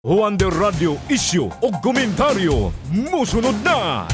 Wonder Radio Issue o komentaryo musunod na.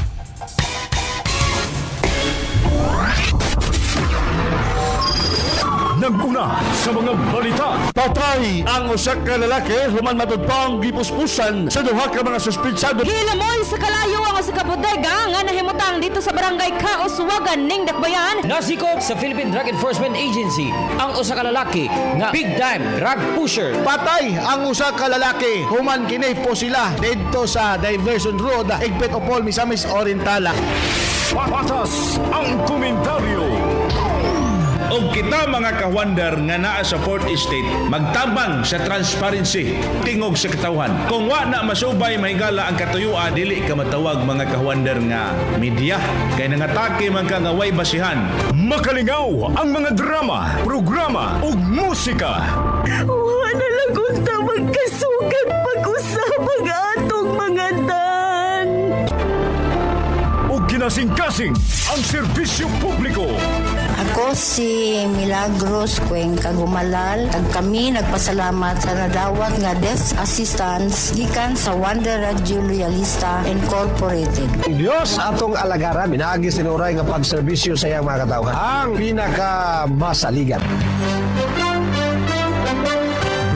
Naguna sa mga balita. Patay ang usa ka lalaki human matudpang gipuspusan sa duha ka mga suspitsado. Hilamoy sa kalayo ang usa ka bodega nga nahimutang dito sa barangay Kauswagan ning Dakbayan. Nasikop sa Philippine Drug Enforcement Agency ang usa ka lalaki nga big time drug pusher. Patay ang usa ka lalaki human kini po sila didto sa Diversion Road, Higpit Opol, Misamis Orientala. Patas ang komentaryo. O kita mga ka-wonder nga naa sa 4th Estate, magtabang sa transparency, tingog sa katawhan. Kung wa na masubay mahigala ang katuyuan, dili ka matawag mga ka-wonder nga media. Kay nangatake man ka nga way basihan. Makalingaw ang mga drama, programa ug musika. Wala lang unta magkasugat pag-usap ang atong mga dan. Ug ginasing-kasing ang serbisyo publiko. Ako si Milagros Cuenca Gumalal. Kag kami nagpasalamat sa nadawat nga death assistance gikan sa Wonder Radio Loyalista Incorporated. Diyos atong alagaran, minaagi sinuray nga pagserbisyo sa iyang mga katawhan. Ang pinakamasaligan.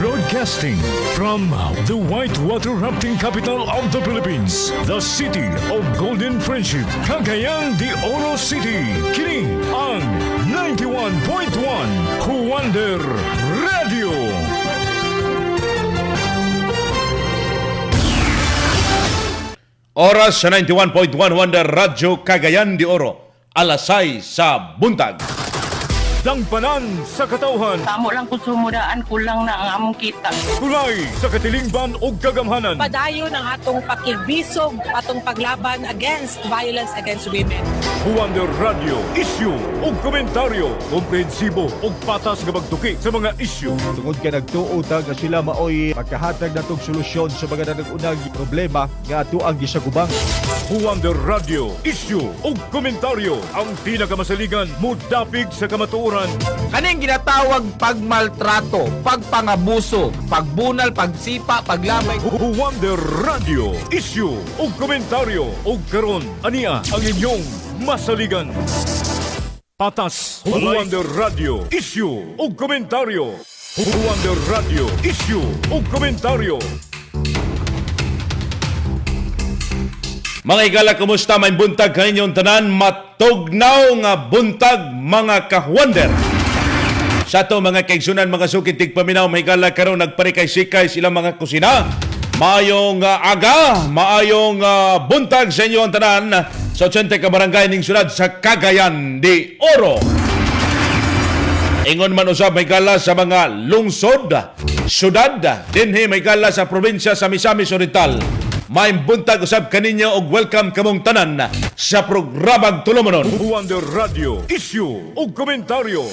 Broadcasting from the whitewater rafting capital of the Philippines, the city of Golden Friendship, Cagayan de Oro City. Kini ang 91.1 Wonder Radio. Oras sa 91.1 Wonder Radio Cagayan de Oro, alasay sa buntag. Dangpanan sa katawhan, Tamo lang kung sumudaan, kulang na ang among kita. kulay sa katilingban ug kagamhanan. Padayon ang atong pakigbisog, atong paglaban against violence against women. Wonder Radio, issue ug komentaryo, komprehensibo ug patas nga pagtuki sa mga issue. Tungod ka nagtuotag nga sila maoy magkahatag natong solusyon sa mga nanagunang problema nga ato ang gisagubang. Wonder Radio, issue ug komentaryo, ang pinakamasaligan mudapig sa kamatuoran. Kaning ginatawag pagmaltrato, pagpangabuso, pagbunal, pagsipa, paglamay. Wonder Radio, issue ug komentaryo, ug karon ania ang inyong masaligan. Patas, Wonder Radio, issue ug komentaryo. Wonder Radio, issue ug komentaryo. Mga igala, kumusta? May buntag kaninyong tanan, matugnaw nga buntag mga ka-wonder. Sa to mga kaigsunan, mga sukitig paminaw, may igala karon nagparikay-sikay silang mga kusina. Maayong aga, maayong buntag sa inyong tanan sa 80 ka barangay ning syudad sa Cagayan de Oro. Ingon man usab may gala sa mga lungsod, syudad, dinhi may gala sa probinsya sa Misamis Oriental. May buntag usab kaninyo og welcome kamong tanan sa programang Tulumanon. Wonder Radio, issue ug komentaryo.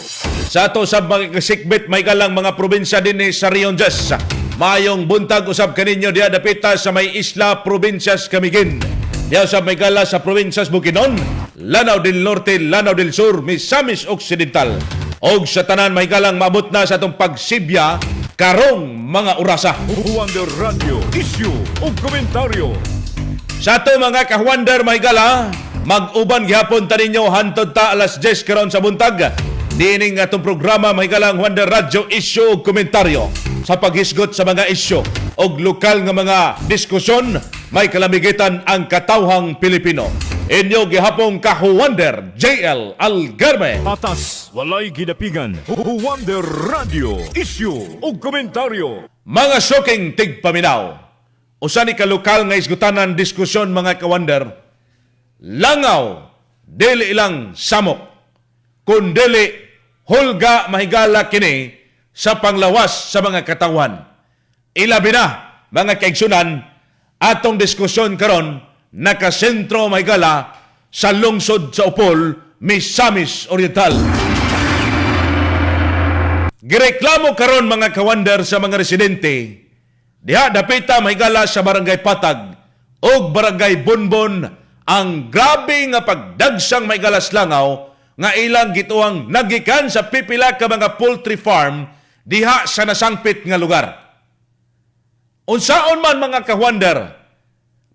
Sa ato sa mga kasikbit may galang mga probinsya dinhi sa Rionjes. Mayong buntag usab kaninyo diha dapita sa may Isla Provincias Camiguin. Diha usab may gala sa Provincias Bukidnon, Lanao del Norte, Lanao del Sur, Misamis Occidental. Og sa tanan may galang maabot na sa atong pagsibya karong mga orasa. Wonder Radio, issue ug komentaryo. Sa ato mga ka-wonder may gala, mag-uban gihapon ta ninyo hantod ta alas 10 karon sa buntag. Diining atong programa may galang Wonder Radio, issue ug komentaryo. Sa paghisgot sa mga isyu og lokal nga mga diskusyon, may kalamigitan ang katawhang Pilipino. Inyo gihapong ka-wonder, JL Algarme. Patas, walay gidapigan. Wonder Radio, issue ug komentaryo. Mga shocking tigpaminaw. Usa ni kalokal nga isgutanan diskusyon mga ka-wonder. Langaw, dili ilang samok. Kun dili hulga mahigala kini sa panglawas sa mga katawan. Ilabi na mga kaigsunan atong diskusyon karon nakasentro mahigala sa lungsod sa Opol, Misamis Oriental. Gireklamo karon mga ka-wonder sa mga residente diha dapita mahigala sa Barangay Patag o Barangay Bonbon ang grabe nga pagdagsang mahigala sa langaw nga ilang gituang nagikan sa pipila ka mga poultry farm diha sa nasangpit nga lugar. Unsaon man mga kawander,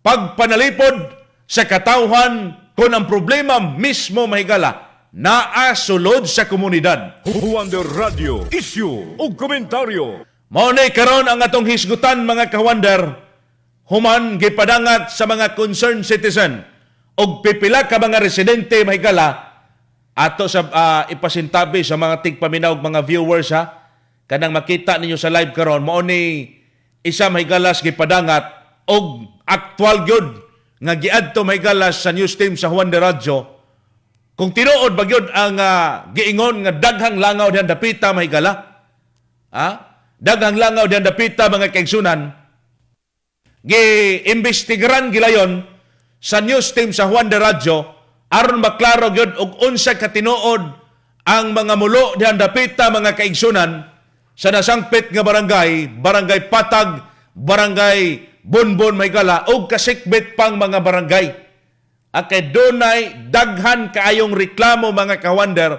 pagpanalipod sa katawhan kung ang problema mismo mahigala naa sulod sa komunidad. Wonder Radio, issue o komentaryo. Maunay karon ang atong hisgutan mga kawander, human gipadangat sa mga concerned citizen og pipila ka mga residente mahigala ato sa ipasintabi sa mga tigpaminaw mga viewers ha. Kanang makita ninyo sa live karon mao ni isa mahigalas gipadangat og actual gyud nga giadto mahigalas sa news team sa Juan de Radio. Kung tinuod ba gyud ang giingon nga daghang langaw dihan dapita mahigala. Daghang langaw dihan dapita mga kaigsunan. Giimbestigaran gilayon sa news team sa Juan de Radio aron maklaro gyud og unsa ka tinuod ang mga mulo dihan dapita mga kaigsunan sa nasangpit nga barangay, barangay Patag, barangay Bonbon Maygala o kasikbit pang mga barangay. Kay dunay daghan kaayong reklamo mga kawander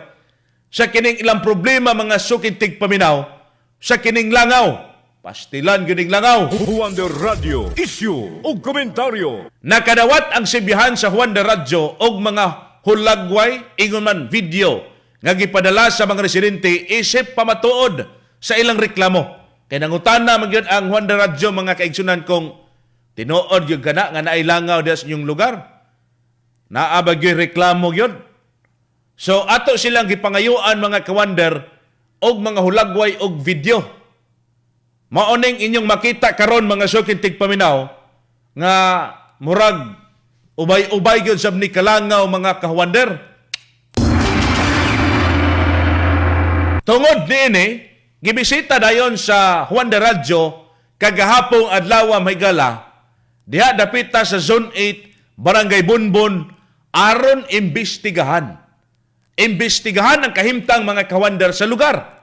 sa kining ilang problema mga sukintig paminaw sa kining langaw. Pastilan gining langaw. Wonder Radio, issue o komentaryo. Nakadawat ang sibihan sa Juan de Radio og mga hulagway ingon man video nga gipadala sa mga residente isip pamatuod sa ilang reklamo. Kaya nangutana magyud ang Juan de Radio mga kaigsunan kung tinuod yung kana nga nailangaw diya sa inyong lugar. Naabag yung reklamo yun. So ato silang gipangayuan mga kawander og mga hulagway og video. Maoning inyong makita karon mga sukintig paminaw nga murag ubay-ubay gyud sab ni kalangaw mga kawander. Tungod niini gibisita dayon sa Juan de Radio kagahapong adlaw mahigala diha dapita sa Zone 8 Barangay Bonbon aron imbestigahan ang kahimtang mga kawander sa lugar.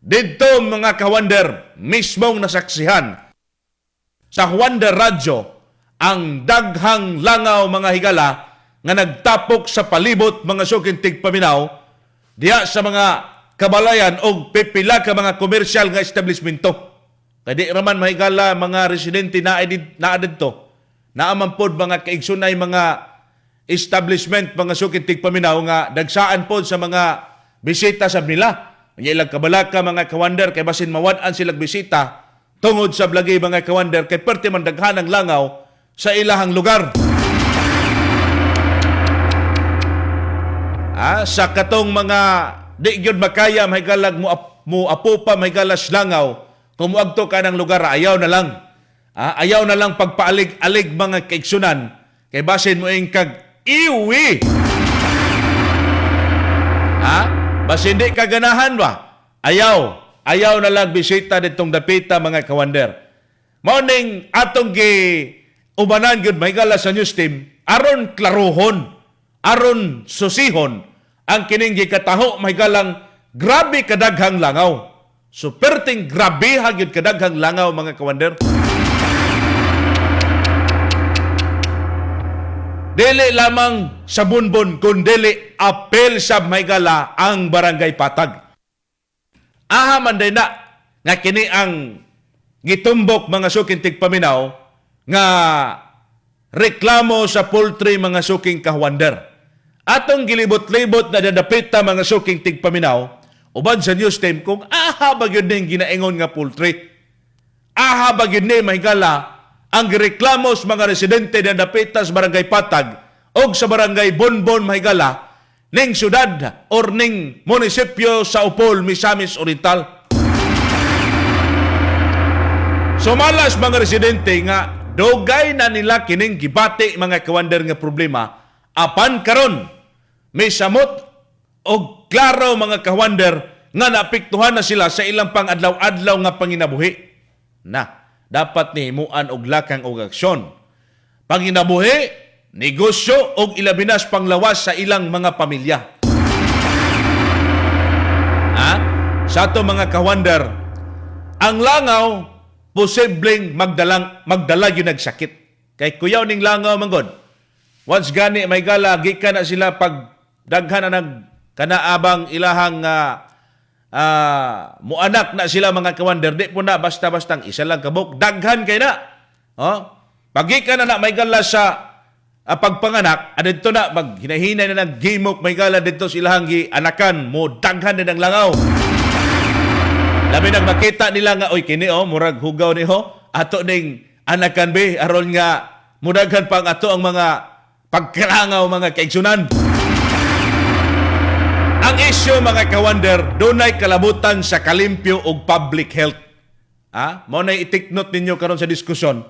Dito mga kawander mismong nasaksihan sa Juan de Radio ang daghang langaw mga higala nga nagtapok sa palibot mga sukintig paminaw diha sa mga kabalayan o pipila ka mga komersyal nga establishmento. Kadi raman mahigala mga residente na didto. Naaman pod mga kaigsunay mga establishment mga sukintig paminaw nga dagsaan pod sa mga bisita sa nila. Nya ilang kabalaka mga kawander kay basin mawad-an silang bisita tungod sa blagi mga kawander kay perti man daghan ang langaw sa ilahang lugar. Sa katong mga di gyud makaya mahigalag mo apo pa mahigalas langaw kung muadto ka ng lugar ayaw na lang. Ayaw na lang pagpaalig-alig mga kaigsunan kay basin mo ing kag iwi. Basin di kaganahan ba? Ayaw na lang bisita ditong dapita mga kawander. Morning atong ubanan gyud mahigalas sa news team aron klarohon, aron susihon ang kining gikataho mahigalang grabe kadaghang langaw. Superting grabe hagyud kadaghang langaw mga kawander. Dili lamang sa Bonbon kundi apel sa mahigala ang Barangay Patag. Man day na nga kini ang gitumbok mga sukintig paminaw nga reklamo sa poultry mga suking kawander. Atong gilibot-libot na dadapita mga suking tigpaminaw, uban sa news team kung ba yun din ginaingon nga poultry. Ba yun din mahigala ang gireklamo sa mga residente na dadapita sa Barangay Patag o sa Barangay Bonbon mahigala ning syudad or ning munisipyo sa Upol, Misamis Oriental. Sumalas mga residente nga dogay na nila kining gibati mga kawander nga problema apan karon may samot o klaro mga kawander nga naapektuhan na sila sa ilang pang-adlaw-adlaw nga panginabuhi. Dapat nihimuan og lakang og aksyon. Panginabuhi, negosyo og ilabinas panglawas sa ilang mga pamilya. Sa ato mga kawander, ang langaw posibleng magdala yun nagsakit. Kay kuyaw ning langaw manggod. Once gani may gala gikan na sila pag daghan na kanaabang ilahang muanak na sila mga kawander, di po na basta-bastang isa lang kabuk, daghan kay na. Pagi ka na may gala sa pagpanganak, dito na, hinahinay na ng gimok, may gala dito silang anakan, mo daghan na ng langaw. Labi nang makita nila nga, oy, kini murag hugaw ni ato ning anakan be, aron nga, mudaghan pang ato ang mga pagkalangaw, mga kaigsunan. Ang isyu, mga kawander, dunay kalabutan sa kalimpyo o public health. Mao na itiknot ninyo karon sa diskusyon.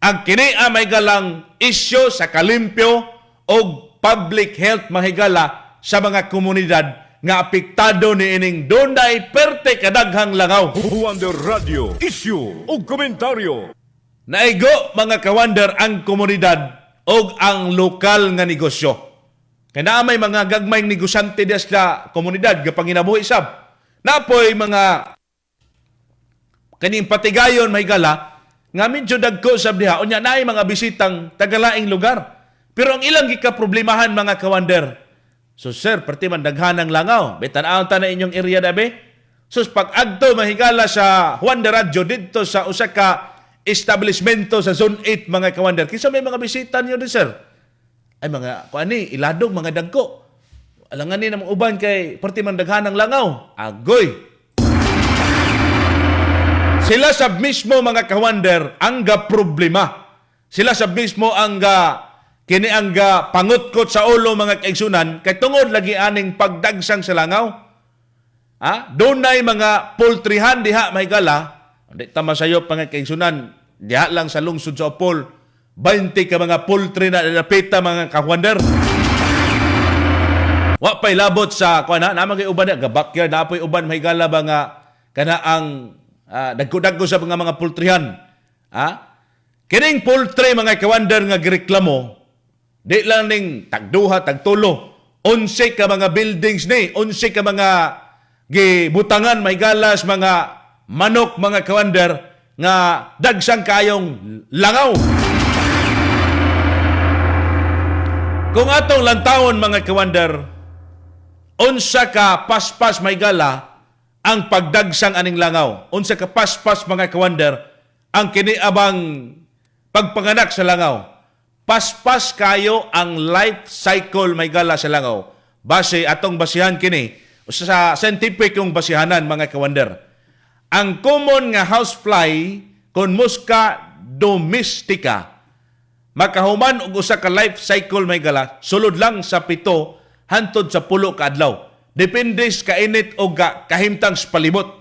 Ang kini may galang isyu sa kalimpyo o public health mahigala sa mga komunidad nga apektado ni ining dunay perte kadaghang langaw. Wonder Radio, issue o komentaryo. Naigo, mga kawander, ang komunidad o ang lokal nga negosyo. Kaya na may mga gagmayng negosyante des sa komunidad kapag ginabuhi sab. Napoy mga kaning patigayon may gala nga medyo dagko sab diha unya naay mga bisitang tagalaing lugar. Pero ang ilang gikaproblemahan, mga kawander, so sir, perti man daghanang langaw, betan-aon ta na inyong area dabe. So pag agto mahigala sa Juan de Radyo dito sa usa ka establishmento sa Zone 8, mga kawander, kisa may mga bisita niyo din, sir. Ay mga kuani, iladog, mga dagko. Alangan ni namang uban kay perti man daghanang langaw. Agoy. Sila sab mismo, mga kawander, ang ga problema. Sila sab mismo ang kini ang pangutkot sa ulo, mga kaigsunan, kay tungod lagi aning pagdagsang sa langaw. Dunay mga poultryhan diha mahigala. Hindi ta masayop, mga kaigsunan, diha lang sa lungsod sa Opol, 20 ka mga poultry na napita, mga kawander. Wa pay labot sa kuana, namang kay uban ga backyard, napoy uban mahigala ba nga kana ang dagko-dagko sa mga poultryhan. Kining poultry, mga kawander, nga gireklamo, di lang ning tagduha, tagtulo, 11 ka mga buildings ni, 11 ka mga gibutangan, may galas, mga manok, mga kawander, nga dagsang kayong langaw. Kung atong lantawon, mga kawander, unsa ka paspas may gala ang pagdagsang aning langaw. Unsa ka paspas, mga kawander, ang kiniabang pagpanganak sa langaw. Paspas kayo ang life cycle may gala sa langaw. Base atong basihan kini sa scientific yung basihanan, mga kawander. Ang common nga housefly kon Musca domestica makahuman og usa ka life cycle may gala sulod lang sa 7 hantod sa 10 ka adlaw. Depende sa kainit o kahimtang sa palibot.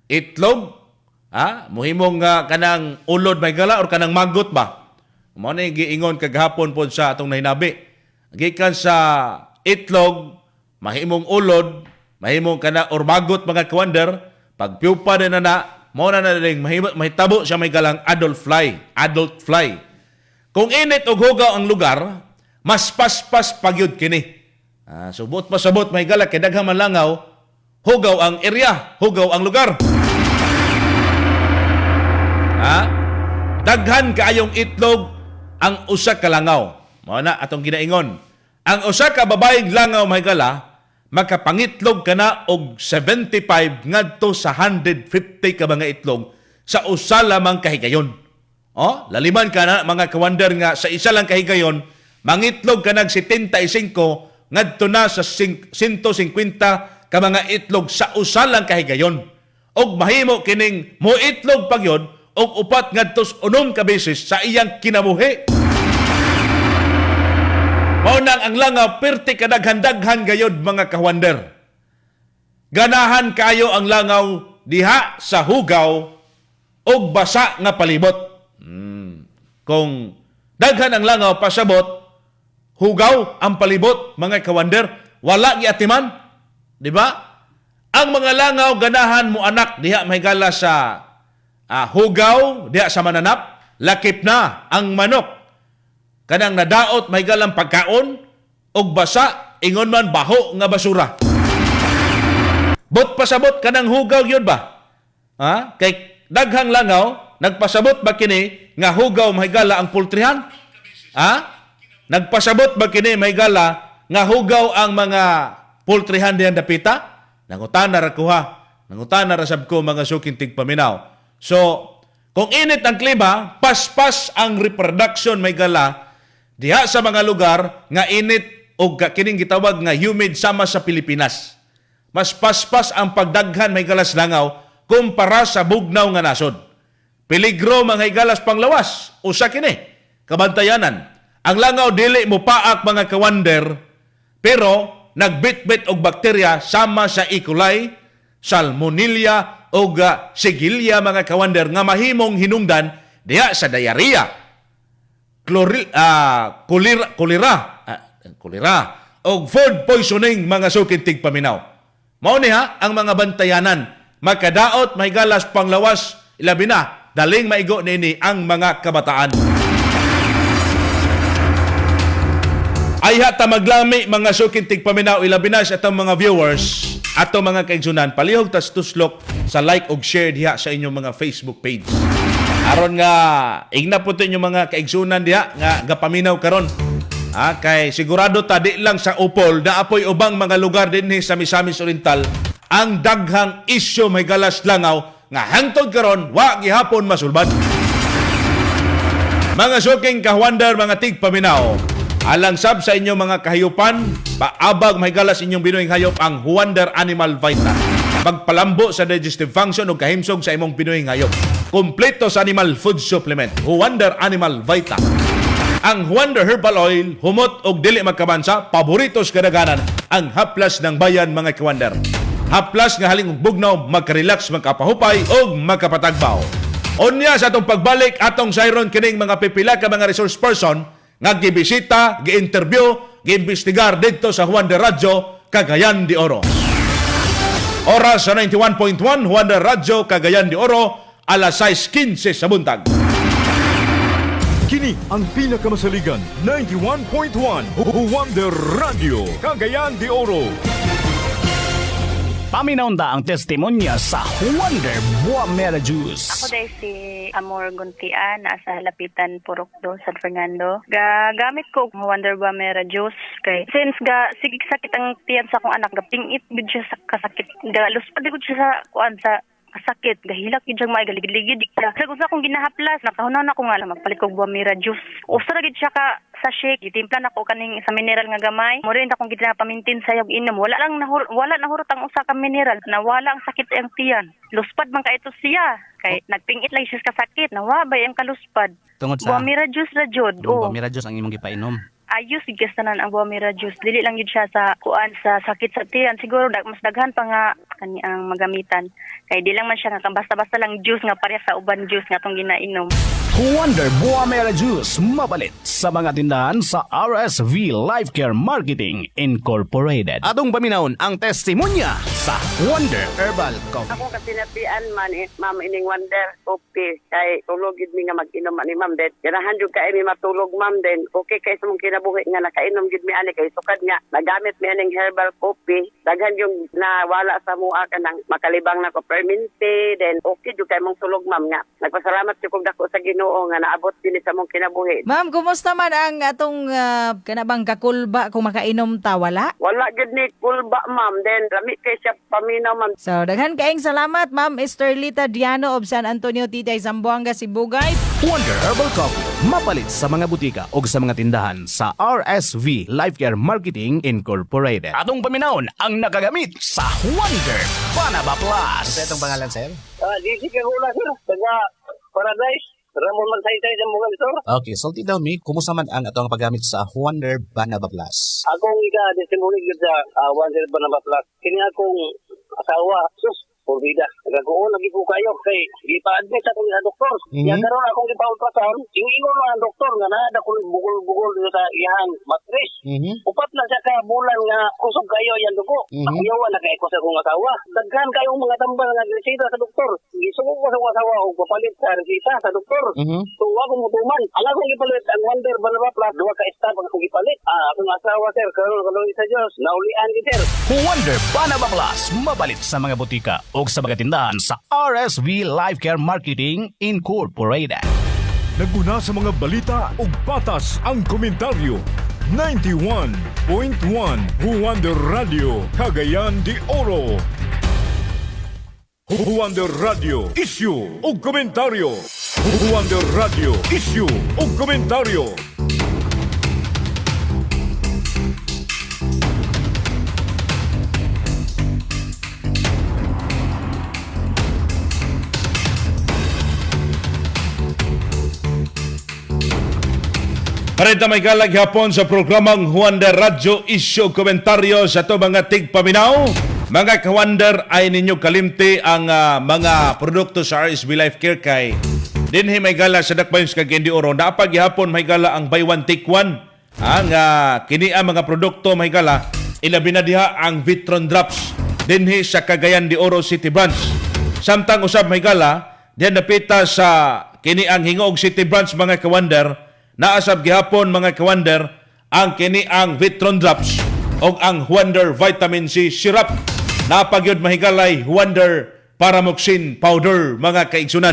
Itlog, muhimong kanang ulod may gala or kanang magot ba? Mao na giingon kagahapon pod sa atong nahinabi. Gikan sa itlog, mahimong ulod, mahimong kana or magot, mga kawander, pag piupa na mao na ring mahitabo siya may galang adult fly. Kung init og hugaw ang lugar, mas paspas pagyud kini. Subot pasabot may gala kay daghang manlangaw, hugaw ang area, hugaw ang lugar. Daghan kaayong itlog ang usa ka langaw. Mao na atong ginaingon. Ang usa ka babaeng langaw may gala makapangitlog kana og 75 ngadto sa 150 ka mga itlog sa usa lamang kahigayon. Laliman ka na, mga kawander, nga sa isa lang kahigayon, mangitlog ka nag 75 ngadto na sa 150 ka mga itlog sa usa lang kahigayon. Og mahimo kining mo itlog pagyod og 4 ngadto sa 6 ka beses sa iyang kinabuhi. Mao nang ang langaw perti kadaghan-daghan gayod, mga kawander. Ganahan kayo ang langaw diha sa hugaw og basa nga palibot. Kung daghan ang langaw pasabot, hugaw ang palibot, mga kawander, wala giatiman, di ba? Ang mga langaw ganahan mo anak diha mahigala sa hugaw, diha sa mananap, lakip na ang manok. Kanang nadaot mahigalang pagkaon og basa, ingon man baho nga basura. Bot pasabot kanang hugaw yun ba? Kay daghang langaw nagpasabot ba kini nga hugaw mahigala ang poultryhan? Nagpasabot ba kini mahigala nga hugaw ang mga poultryhan diyan dapita? Nangutana ra ko ha. Nangutana ra sab ko mga suking tigpaminaw. So, kung init ang klima, paspas ang reproduction may gala diha sa mga lugar nga init o kining gitawag nga humid sama sa Pilipinas. Mas paspas ang pagdaghan may galas langaw kumpara sa bugnaw nga nasod. Peligro mga galas panglawas, usa kini kabantayanan. Ang langaw dili mo paak mga kawander, pero nagbitbit og bakterya sama sa E. coli, Salmonella o Shigella mga kawander nga mahimong hinungdan diha sa diarrhea, kolera o food poisoning mga suking tigpaminaw. Mao niha ang mga bantayanan, makadaot may galas panglawas, ilabi na daling maigo nini ang mga kabataan. Ay hata maglami mga suking tigpaminaw, ilabi na sa atong mga viewers, atong mga kaigsunan, palihog tas tuslok sa like og share diha sa inyong mga Facebook page. Aron nga igna po inyong mga kaigsunan diha nga gapaminaw karon. Kay sigurado ta di lang sa Upol, naapoy ubang mga lugar dinhi sa Misamis Oriental ang daghang isyu may galas langaw nga hangtod karon wa gihapon masulbad. Mga suking kawander, mga tigpaminaw, alang sab sa inyong mga kahayupan, paabag may galas inyong binuhing hayop ang Wonder Animal Vita. Pagpalambo sa digestive function o kahimsog sa imong binuhing hayop. Kompleto sa animal food supplement, Wonder Animal Vita. Ang Wonder Herbal Oil, humot og dili magkabansa, paboritos kadaganan ang haplas ng bayan mga kawander. Haplas nga haling og bugnaw, magka-relax, magkapahupay o magkapatagbaw. Unya sa atong pagbalik, atong sayron kining mga pipila ka mga resource person nga gibisita, gi-interview, gi-investigar dito sa Wonder Radio, Cagayan de Oro. Oras sa 91.1, Wonder Radio, Cagayan de Oro, alas 6:15 sa buntag. Kini ang pinakamasaligan 91.1 Wonder Radio, Cagayan de Oro. Paminaunda ang testimonya sa Wonder Buamera Juice. Ako dahil si Amor Guntian, nasa Lapitan, Purokdo, San Fernando. Gagamit ko ang Wonder Buamera Juice. Kay since sigig sakit ang tiyan sa akong anak, pingit bid siya sa kasakit. Luspad ko siya sa kuan sa kasakit, gahilak yun siyang maigaligid-ligid. Sa gusto akong ginahaplas, nakahunaw na ko nga lang magpalit kong Buamera Juice. Usa ra gid siya ka sa shake, gitimpla na ko kaning sa mineral nga gamay. Mo rin akong ginapamintin sa yog inom. Wala nahurot ang usa ka mineral, nawala ang sakit ang tiyan. Luspad man ka ito siya. Kay nagpingit lang siya kasakit, nawabay ang kaluspad. Tungod sa Buamera Juice ra jud. Buamera Juice ang imong gipainom. Ayos gigastanan ang Buamera Juice. Dili lang yun siya sa kuan sa sakit sa tiyan. Siguro mas daghan pa nga kani ang magamitan. Kay di lang man siya nga basta-basta lang juice nga pareha sa uban juice nga tong ginainom. Wonder Buamera Juice mabalit sa mga tindahan sa RSV Life Care Marketing Incorporated. Atong paminawon ang testimonya sa Wonder Herbal Coffee. Ako kasi napian man ma'am ining Wonder Coffee kay tulogid mi nga mag-inom ani ma'am den. Ganahan jud kay mi matulog ma'am den. Okay kay sa mong kinabuhi nga nakainom gid mi ani kay sukad nga nagamit mi aning herbal coffee. Daghan yung nawala sa mua kanang makalibang na ko perminti then okay jud kay mong tulog ma'am nga. Nagpasalamat jud kog dako sa Ginoo nga naabot din sa mong kinabuhi. Ma'am, kumusta man ang atong kanabang kakulba kung makainom ta, wala? Wala gid ni kulba ma'am then lami kay siya paminaw ma'am. So, daghan kaayong salamat, Ma'am Esterlita Diano of San Antonio, Titay, Zamboanga, Sibugay. Wonder Herbal Coffee mapalit sa mga butika o sa mga tindahan sa RSV Life Care Marketing Incorporated. Atong paminawon ang nakagamit sa Wonder Panaba Plus. Ano itong pangalan, sir? Di ka hula sir. Taga Paradise. Ramon magsaytay sa mga sir. Okay, so tell me, kumusta man ang atong paggamit sa Wonder Panaba Plus? Akong ika-testimony sa Wonder Panaba Plus. Kini akong asawa, sus, porbida. Nagkakuon, lagi ko kayo kay ipa-admit ako sa doktor. Yan karon akong ipa-ultrasound, ingon ang doktor nga na ko bugol-bugol sa iyang matris. Upat na siya ka bulan nga kusog kayo yan dugo. Ako yawa na kay ko sa akong asawa. Daghan kayong mga tambal nga resita sa doktor. Gisugo ko sa asawa og papalit sa resita sa doktor. So ako mo tuman. Ala ko ipalit ang Wonder Panaba Plus, duha ka star pag akong ipalit. Akong asawa sir, karon sa Dios, naulian gid sir. Wonder Panaba Plus mabalit sa mga butika o sa mga tindahan sa RSV Life Care Marketing Incorporated. Naguna sa mga balita ug patas ang komentaryo. 91.1 Wonder Radio, Cagayan de Oro. Wonder Radio Issue o Komentaryo. Wonder Radio Issue o Komentaryo. Parita may kalag hapon sa programang Wonder Radio Issue Komentaryo sa to mga tigpaminaw. Mga ka-Wonder ay ninyo kalimti ang mga produkto sa RSB Life Care kay dinhi may gala sa Dakbayons kag Indi Oro. Napag hapon may gala ang buy one take one. Ang kini ang mga produkto may gala ilabi na diha ang Vitron Drops dinhi sa Cagayan de Oro City Branch. Samtang usab may gala diyan napita sa kini ang Hingog City Branch mga ka-Wonder. Naasab gihapon mga ka-Wonder ang kini ang Vitron Drops o ang Wonder Vitamin C Syrup. Napagyod mahigalay Wonder Paramoxin Powder mga kaigsunan.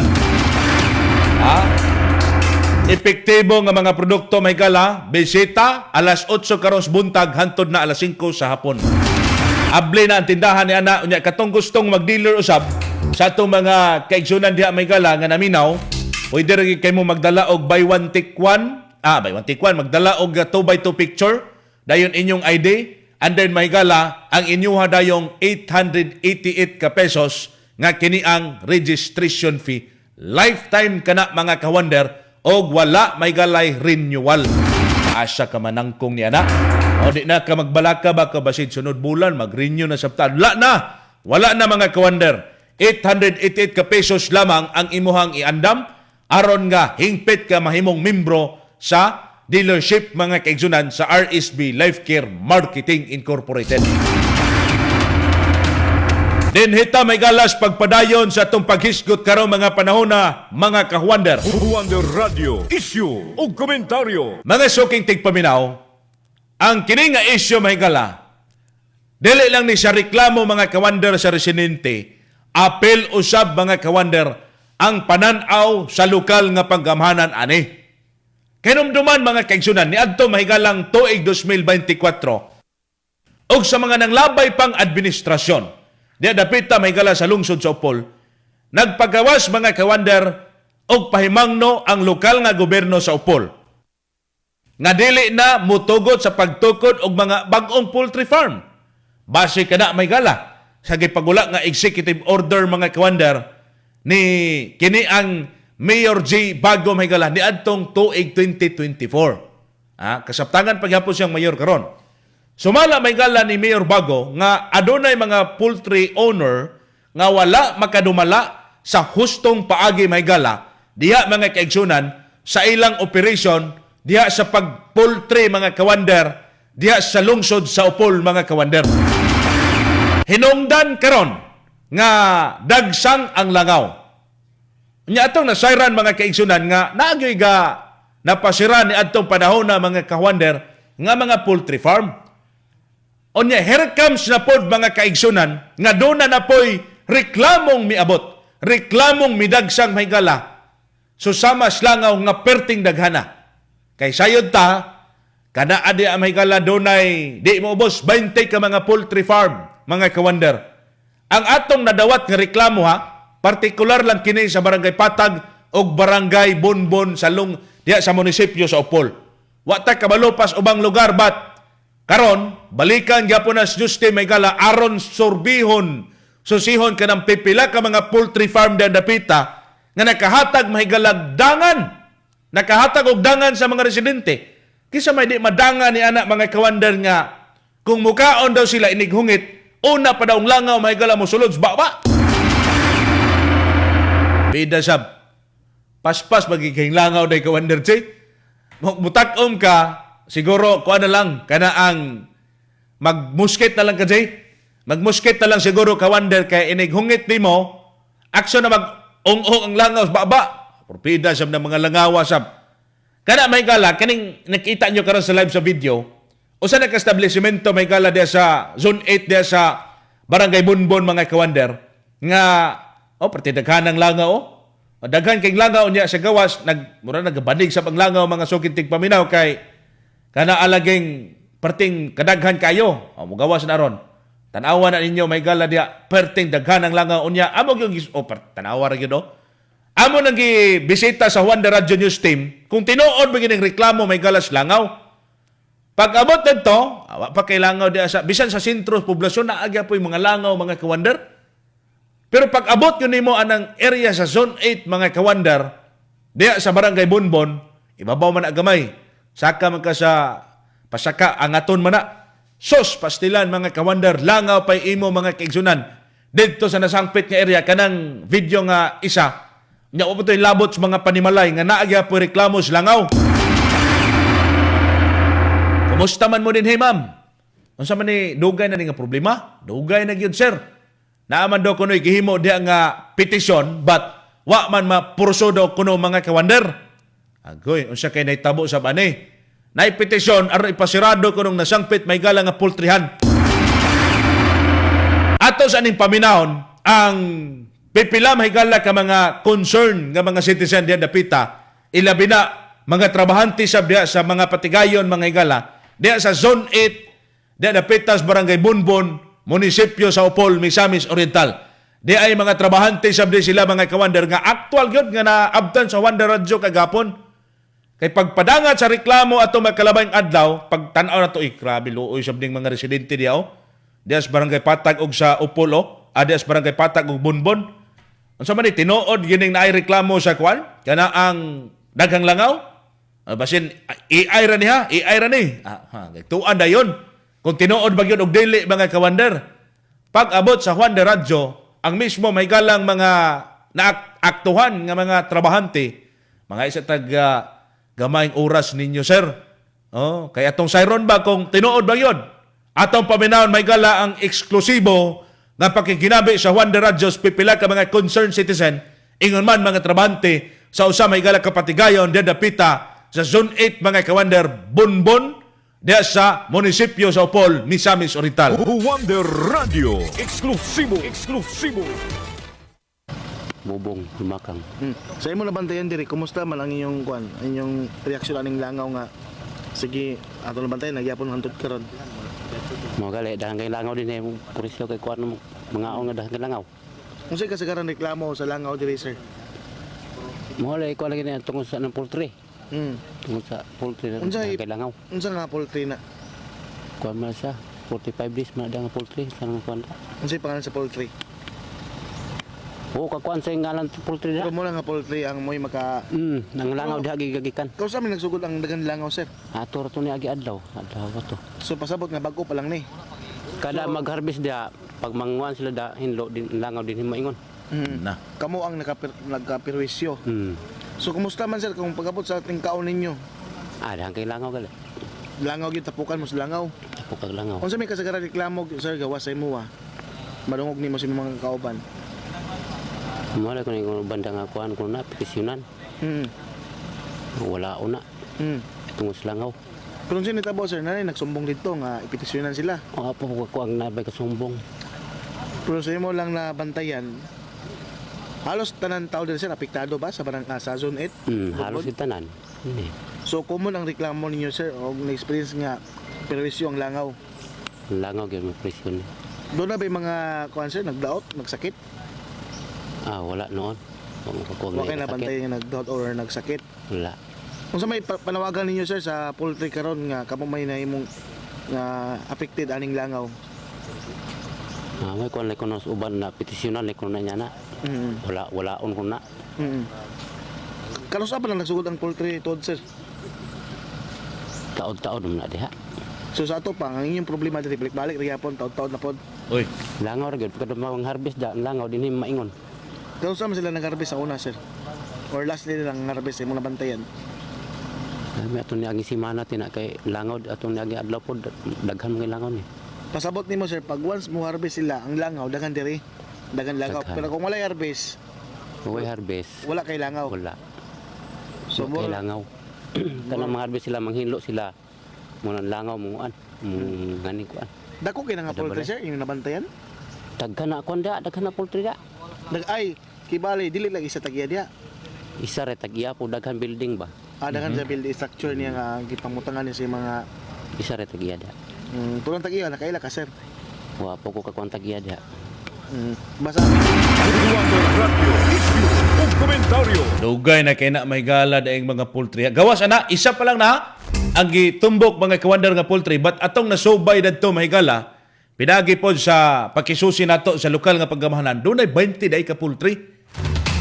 Epektibo nga mga produkto mahigala, bisita alas 8 karos buntag hantod na alas 5 sa hapon. Able na ang tindahan ni ana unya katong gustong mag-dealer usab sa atong mga kaigsunan diha mahigala nga naminaw. Pwede rin kayo magdala og buy one take one. Buy one take one. Magdala og 2x2 picture. Dayon inyong ID. And then mahigala ang inyuha dayong 888 ka pesos nga kini ang registration fee. Lifetime kana mga ka-Wonder og wala mahigalay renewal. Asa ka manangkong ni ana. O di na ka magbalaka ba ka basid sunod bulan mag-renew na sabtan. Wala na mga ka-Wonder. 888 ka pesos lamang ang imuhang iandam aron nga hingpit ka mahimong membro sa dealership mga kaigsunan sa RSB Life Care Marketing Incorporated. Dinhita may galas pagpadayon sa atong paghisgot karong mga panahon na mga ka-Wonder. Wonder Radio Issue o Komentaryo. Mga suking tigpaminaw, ang kini nga issue may gala, dili lang ni sa reklamo mga ka-Wonder sa residente, apel usab mga ka-Wonder ang pananaw sa lokal nga panggamhanan ani. Kinumduman mga kaigsunan ni adto mahigalang tuig 2024 og sa mga nanglabay pang administrasyon di dapita mahigala sa lungsod sa Upol nagpagawas mga ka-Wonder og pahimangno ang lokal nga gobyerno sa Upol nga dili na mutugot sa pagtukod og mga bag-ong poultry farm base kana mahigala sa gipagula nga executive order mga ka-Wonder ni kini ang Mayor J. Bago mahigala ni adtong tuig 2024. Kasabtangan paghapon siyang mayor karon. Sumala mahigala ni Mayor Bago nga adunay mga poultry owner nga wala makadumala sa hustong paagi mahigala diha mga kaigsunan sa ilang operation diha sa pagpoultry mga ka-Wonder diha sa lungsod sa Upol mga ka-Wonder. Hinungdan karon nga dagsang ang langaw. Nya atong nasayran mga kaigsunan nga naagyoy ga napasiran ni adtong panahon na mga ka-Wonder nga mga poultry farm. Onya here comes na pod mga kaigsunan nga doon na po'y reklamong miabot, reklamong midagsang mahigala. Susama slangaw nga perting daghana. Kay sayod ta kada adi ang mahigala dunay di mo ubos 20 ka mga poultry farm mga ka-Wonder. Ang atong nadawat nga reklamo partikular lang kini sa Barangay Patag o Barangay Bonbon sa diya sa munisipyo sa Upol. Wa ta kabalopas ubang lugar bat karon balikan gyapon as Juste Maygala aron sorbihon susihon kanang pipila ka mga poultry farm diyan dapita nga nakahatag mahigalag dangan. Nakahatag og dangan sa mga residente. Kisa may di madangan ni anak mga ka-Wonder nga kung mukaon daw sila inighungit una pa daw langaw mahigala mo sulod baba. Bida sab. Paspas magiging langaw day ka-Wonder J. Mutakom ka, siguro kuha na lang, kana ang magmusket na lang ka J. Magmusket na lang siguro ka-Wonder kay inighungit ni mo, aksyon na mag-ong-ong ang langaw baba. Purpida sab na mga langawa sab. Kana may gala, kaning nakita nyo karon sa live sa video, usa na ka-establishmento may gala diya sa Zone 8 diya sa Barangay Bonbon mga ka-Wonder, nga partidaghan ng langaw daghan kay langaw niya sa gawas nagabanig sa panglangaw mga sukintig paminaw kay kana alaging perting kadaghan kayo mo gawas na ron Tanawa na ninyo may gala dia perting daghan ang langaw unya. Amo yung tanawa ra gyud do. Amo nang bisita sa Juan de Radio News Team kung tinuod ba gining reklamo may galas langaw. Pag abot dito, awa pa kay langaw dia sa bisan sa sentro poblasyon na agya po yung mga langaw mga kawander. Pero pag abot yun nimo anang area sa Zone 8 mga kawander, diya sa Barangay Bonbon, ibabaw man na gamay. Saka man ka sa pasaka angaton man na. Sos pastilan mga kawander, langaw pay imo mga kaigsunan. Dito sa nasangpit nga area kanang video nga isa. Nya upoy labot sa mga panimalay nga naagya po reklamos langaw. Kumusta man mo din hey ma'am? Unsa man ni dugay na ni nga problema? Dugay na gyud sir. Naaman daw kuno gihimo diha nga petisyon but wa man mapurso daw kuno mga kawander. Agoy, unsa kay naitabo sa bani? Naipetisyon aron ipasirado kunong nasangpit may gala nga pultrihan. Ato sa aning paminahon ang pipila mahigala ka mga concern nga mga citizen diya dapita ilabi na mga trabahante sa diya sa mga patigayon mga higala diya sa Zone 8 diya dapita sa Barangay Bonbon, munisipyo sa Opol, Misamis Oriental. Diya ay mga trabahante sa diya sila mga kawander nga actual gyud nga naabtan sa Juan de Radio kagapon. Kay pagpadangat sa reklamo ato magkalabayng adlaw, pagtan-aw na to, grabe luoy sabding mga residente diyaw. Dias Barangay Patag og sa Upolo, dias Barangay Patag og Bonbon. Unsa man ni tinuod gining naay reklamo sa kwan? Kana ang daghang langaw? Basin AI ra niya, AI ra ni. Tuan dayon. Kung tinuod ba gyud og dili mga kawander. Pag abot sa Juan de Radio, ang mismo may galang mga naaktuhan nga mga trabahante, mga isa tag gamayng oras ninyo, sir. Oh, kaya atong siron ba kung tinuod ba yun? Atong paminahon may gala ang eksklusibo nga pakikinabi sa Juan de Radios pipila ka mga concerned citizen ingon man mga trabahante sa usa may gala kapatigayon dapita sa Zone 8 mga kawander Bonbon diya sa munisipyo sa Opol, Misamis Oriental. Wonder Radio, eksklusibo. Bubong, lumakang. Sa imo nabantayan diri, kumusta man ang inyong kwan, inyong reaksyon aning langaw nga sige ato nabantayan nagyapon hantod karon. Mo gali dahan kay langaw din purisyo kay kuan mga nga dahan kay langaw. Unsay kasagaran reklamo sa langaw diri sir? Mo gali ko lagi na tungod sa poultry. Tungod sa poultry dahan kay langaw. Unsa nga poultry na? Kuan man sa 45 days man dahan poultry sa kuan. Unsay pangalan sa poultry? Oo, kakuan sa ngalan poultry na. Pero mo nga poultry ang mo'y maka... nangalangaw diha gigagikan. Kau sa amin nagsugod ang dagan langaw, sir? Ato rato ni agi adlaw. Adlaw to. So pasabot nga bago pa lang ni? Kada mag-harvest diha, pag manguan sila da, hinlo din, langaw din himaingon. Na. Kamo ang nagkapirwisyo. So kumusta man, sir, kung pag-abot sa ating kaon ninyo? Dahan kay langaw gali. Langaw yun, tapukan mo sa langaw? Tapukag langaw. Kung sa may kasagaran reklamo, sir, gawas sa imo, madungog ni mo sa mga kauban. Mula ko na banda nga kuhan ko na, petisyonan. Wala una. Tungos langaw. Pero sino nitabo, sir, nanay, nagsumbong dito nga ipetisyonan sila? Oo po, ko ang nabay kasumbong. Pero sa imo lang na bantayan, halos tanan tao din, sir, apektado ba sa sa Zone 8? Halos itanan. So, common ang reklamo ninyo, sir, o na-experience nga perwisyo ang langaw? Langaw, gano'n may presyon. Doon na ba yung mga kuhan, sir, nagdaot, nagsakit? Wala noon. Wala kayo nabantayan nga nagdaot or nagsakit? Wala. Kung sa may panawagan ninyo, sir, sa poultry karon nga kamo may na imong affected aning langaw? May kuhan lang ko na uban na petisyonan lang ko na niya na. Walaon ko na. Kalos pa lang nagsugod ang poultry tod, sir? Taod-taod naman na diha. So sa ato pa, ang inyong problema dito, balik-balik, nagyapon, taod-taod na pod. Uy. Langaw rin, pagka dumawang harvest da, langaw din yung maingon. Kalos naman sila nag-harvest sa una, sir? Or last day nilang harvest, yung mga bantayan? Kami ato ni agi simana tina kay langaw, ato ni agi adlaw po, daghan mga langaw ni. Pasabot ni mo, sir, pag once mo harvest sila, ang langaw, daghan diri, daghan langaw. Pero kung wala harvest, wala kay langaw. Wala. So, kay langaw. Kanang mga harvest sila, manghinlo sila. Muna langaw munguan, ngani kuan. Dako kay nga poultry, sir, yung nabantayan? Daghan na kuan da, daghan na poultry da. Ay, kibali, dili lang isa tagiya dia. Isa re tagiya po, daghan building ba? Daghan sa building structure niya nga gipamutangan niya sa mga... Isa re tagiya da. Tulang tagiya, nakaila ka, sir? Wa po ko kakontak iya diha. Basta Wonder Radio issue o komentaryo. Dugay na kay na may gala daing mga poultry. Gawas ana, isa pa lang na ang gitumbok mga kawander nga poultry, but atong nasubay dadto may gala, pinagi pod sa pakisusi nato sa lokal nga paggamahanan, dunay 20 day ka poultry.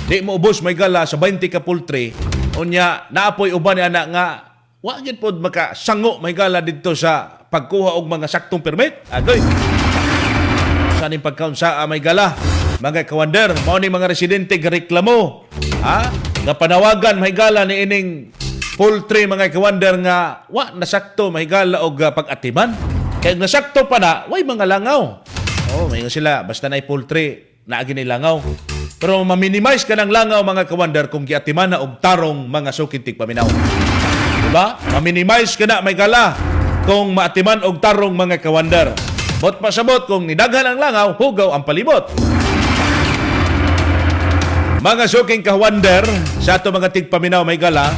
Di mo ubos may gala sa 20 ka poultry. Unya naapoy uban ni ana nga wa gyud pod makasango may gala didto sa pagkuha og mga saktong permit. Agoy. Sa ning pagkaon sa may gala, mga kawander, mao ni mga residente reklamo. Ha? Nga panawagan may gala ni ining poultry mga kawander nga wa nasakto may gala og pag-atiman. Kaya nasakto pa na, way mga langaw. Oh, may nga sila basta na poultry naagi ni langaw. Pero ma-minimize ka ng langaw mga kawander kung giatiman na og tarong mga sukintig paminaw. Diba? Ma-minimize ka na may gala kung maatiman og tarong mga kawander. Bot pasabot kung nidaghan ang langaw, hugaw ang palibot. Mga suking kawander sa ato mga tigpaminaw may gala,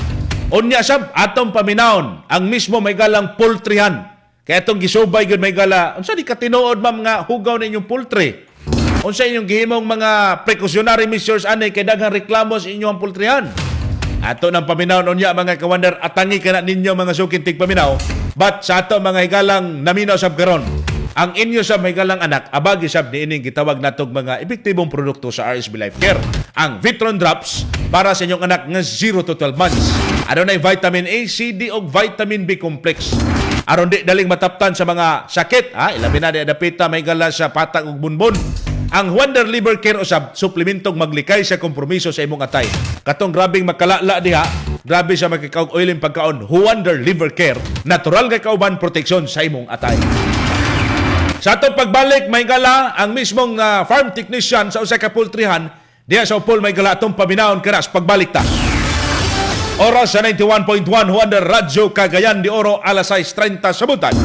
unya sab atong paminawon ang mismo may galang poultryhan. Kaya itong gisubay gyud may gala, unsa di katinuod ma'am nga hugaw ninyong poultry? Unsa inyong gihimong mga precautionary measures ani kay daghang reklamo sa inyong poultryhan? Ato nang paminawon unya mga kawander, atangi kana ninyo mga suking tigpaminaw, but sa ato mga higalang naminaw sab karon, ang inyo sa may galang anak, abagi sab ni ining gitawag natog mga epektibong produkto sa RSV Life Care. Ang Vitron Drops para sa inyong anak nga 0 to 12 months. Adunay vitamin A, C, D ug vitamin B complex. Aron di daling mataptan sa mga sakit, ha? Ilabi na di adapita may gala sa patag ug bunbon. Ang Wonder Liver Care usab suplementong maglikay sa kompromiso sa imong atay. Katong grabing makalala diha, grabe sa magkakaog oiling pagkaon. Wonder Liver Care, natural kay kauban proteksyon sa imong atay. Sa atong pagbalik may gala ang mismong farm technician sa usa ka poultryhan diha sa Upol may gala atong paminawon karas pagbalik ta. Oras sa 91.1 Wonder Radio Cagayan de Oro alas 6:30 sa buntag.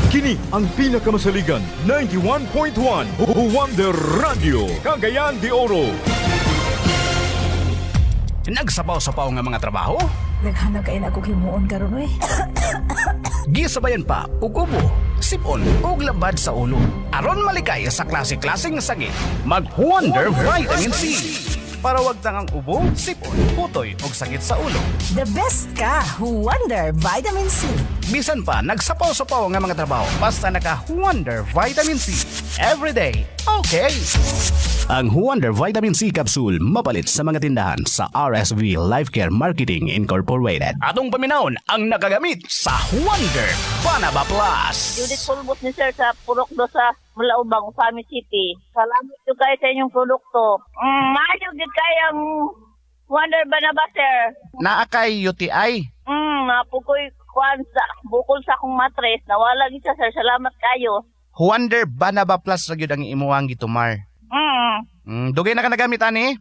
Kini ang pinakamasaligan 91.1 Wonder Radio Cagayan de Oro. Nagsapaw-sapaw nga mga trabaho? Naghanap kayo na akong himuon karon eh. Gisabayan pa og ubo, sipon ug labad sa ulo. Aron malikay sa klase-klaseng sakit, mag-Wonder Vitamin C. Para wag tangang ubo, sipon, putoy ug sakit sa ulo. The best ka, Wonder Vitamin C. Bisan pa nagsapaw-sapaw nga mga trabaho, basta naka-Wonder Vitamin C. Everyday, okay. Ang Wonder Vitamin C capsule mapalit sa mga tindahan sa RSV Life Care Marketing Incorporated. Atong paminawon ang nakagamit sa Wonder Banaba Plus. Judith Pulbos ni Sir sa Purok do sa Mulaubang, Fami City. Salamat po kayo sa inyong produkto. Maayos din kayo ang Wonder Banaba, Sir. Naakay UTI? Napukoy kuan sa bukol sa akong matres. Nawala gid Sir. Salamat kayo. Wonder Banaba Plus ra gyud ang imuhang gitumar. Dugay na ka nagamit ani?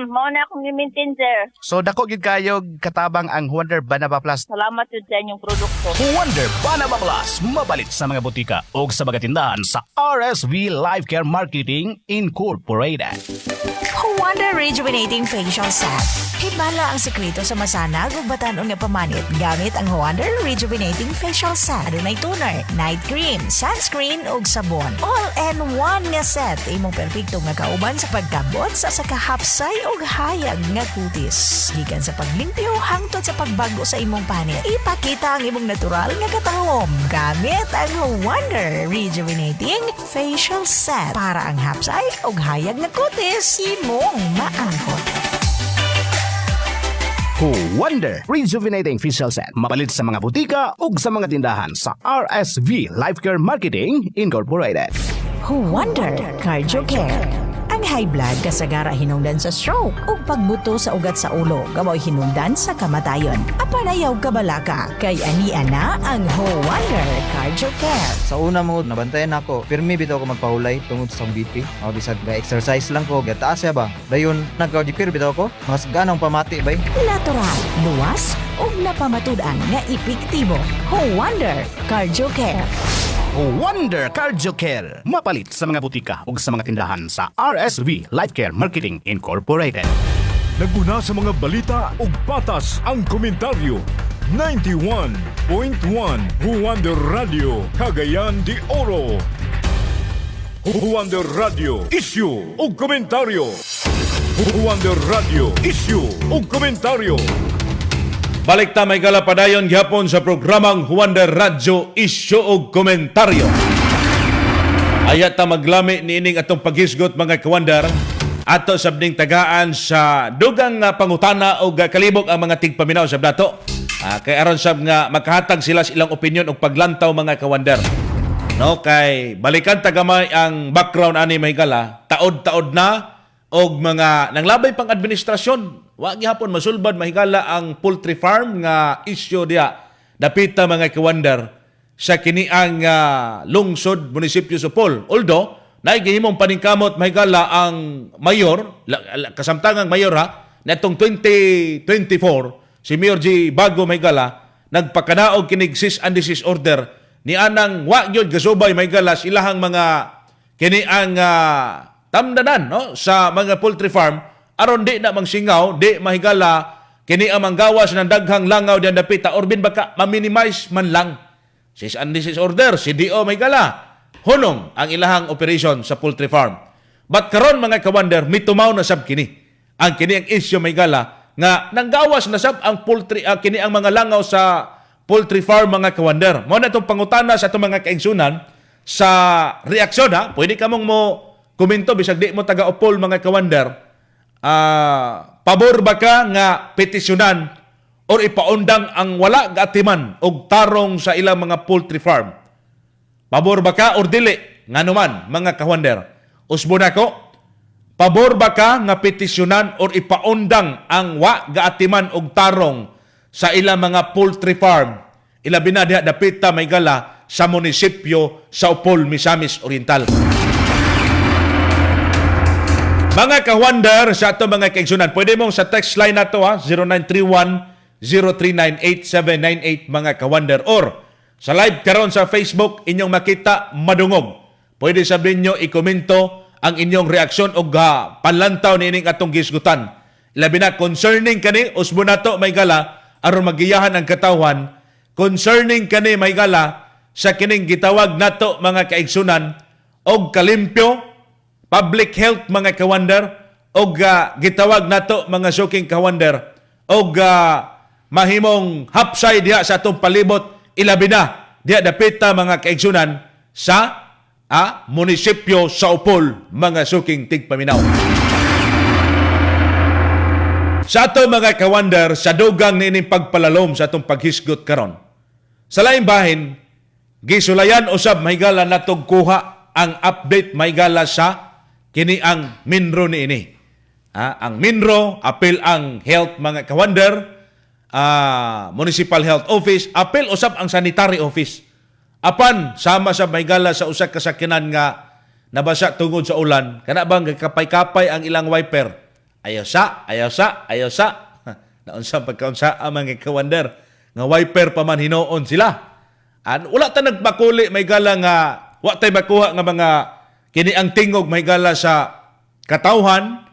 Mao na akong i-maintain, Sir. So dako gyud kayo katabang ang Wonder Banaba Plus. Salamat yun sa inyong produkto. Wonder Banaba Plus mabalit sa mga butika o sa mga tindahan sa RSV Life Care Marketing Incorporated. Wonder Rejuvenating Facial Set. Hibala ang sekreto sa masanag ug batan-on nga pamanit gamit ang Wonder Rejuvenating Facial Set. Adunay toner, night cream, sunscreen ug sabon. All-in-one nga set imong perpekto nga kauban sa pagkabot sa kahapsay ug hayag nga kutis. Gikan sa paglimpyo hangtod sa pagbago sa imong panit. Ipakita ang imong natural nga katahom gamit ang Wonder Rejuvenating Facial Set para ang hapsay ug hayag nga kutis imong maanghod. Wonder Rejuvenating Facial Set mapalit sa mga butika ug sa mga tindahan sa RSV Life Care Marketing Incorporated. Wonder Cardio Care. Ang high blood kasagara hinungdan sa stroke ug pagbuto sa ugat sa ulo gamoy hinungdan sa kamatayon. Apanayaw kabalaka kay ania na ang Wonder Cardio Care. Sa una mo nabantayan ako, pirmi bitaw ko magpahulay tungod sa BP. O bisag ga exercise lang ko, gataas ba? Dayon nag-cardio care bitaw ko, mas ganong pamati bay. Natural, luwas ug napamatud-an nga epektibo. Wonder Cardio Care. Wonder Cardio Care mapalit sa mga butika ug sa mga tindahan sa RSV Life Care Marketing Incorporated. Naguna sa mga balita ug patas ang komentaryo. 91.1 Wonder Radio Cagayan de Oro. Wonder Radio Issue o Komentaryo. Wonder Radio Issue o Komentaryo. Balik ta may galapadayon gihapon sa programang Wonder Radio Issue o Komentaryo. Ayat ta maglami niining atong paghisgot mga kawander ato sabning tagaan sa dugang nga pangutana o kalibog ang mga tigpaminaw sa dato. Kay aron sab nga makahatag sila sa ilang opinion o paglantaw mga kawander. No, kay balikan tagamay ang background ani mahigala, taod-taod na og mga nanglabay pang administrasyon. Wa gihapon masulbad mahigala ang poultry farm nga isyu diya dapita mga kawander sa kiniang lungsod munisipyo Supol. Although naigihimong paningkamot mahigala ang mayor, kasamtangang mayor natong 2024 si Mayor G. Bago mahigala nagpakanaog kinig cease and desist order ni anang wa gyud gasubay may galas ilahang mga kini ang tamdanan no sa mga poultry farm aron di na mangsingaw di mahigala kini ang manggawas ng daghang langaw diyan dapita or bin baka ma-minimize man lang cease and desist order CDO may gala hunong ang ilahang operation sa poultry farm. But karon mga kawander mitumaw na sab kini ang kini ang issue may gala nga nanggawas na sab ang poultry kini ang mga langaw sa poultry farm mga kawander. Mo na itong pangutana sa itong mga kaigsunan sa reaksyon Pwede ka mong mo komento bisag di mo taga-upol mga kawander. Pabor ba ka nga petisyonan or ipaundang ang wala gaatiman og tarong sa ilang mga poultry farm? Pabor ba ka or dili? Nga naman mga kawander. Usbo na ko. Pabor ba ka nga petisyonan or ipaundang ang wa gaatiman og tarong sa ilang mga poultry farm, ilabi na diha dapita may gala sa munisipyo sa Upol, Misamis Oriental. Mga kawander sa ato mga kaigsunan, pwede mong sa text line na to 0931-0398-798 mga kawander or sa live karon sa Facebook inyong makita madungog. Pwede sabihin nyo ikomento ang inyong reaksyon o panlantaw nining atong gisgutan. Ilabi na concerning kani usbo nato may gala aron magiyahan ang katawan concerning kani may gala sa kining gitawag nato mga kaigsunan og kalimpyo public health mga kawander og gitawag nato mga suking kawander og mahimong hapsay diha sa atong palibot ilabi na diha dapita mga kaigsunan sa munisipyo sa Upol mga suking tigpaminaw. Sa ato mga kawander, sa dugang nining pagpalalom sa atong paghisgot karon. Sa laing bahin, gisulayan usab mahigala natong kuha ang update mahigala sa kini ang Minro niini. Ang Minro, apil ang health mga kawander, Municipal Health Office, apil usab ang Sanitary Office. Apan, sama sa mahigala sa usa ka sakyanan nga nabasa tungod sa ulan, kana bang kapay-kapay ang ilang wiper. Ayaw sa. Naunsa pagkaunsa ang mga kawander. Nga wiper pa man hinoon sila. Wala ta nagmakuli may gala nga wa tay makuha nga mga kini ang tingog may gala sa katawhan.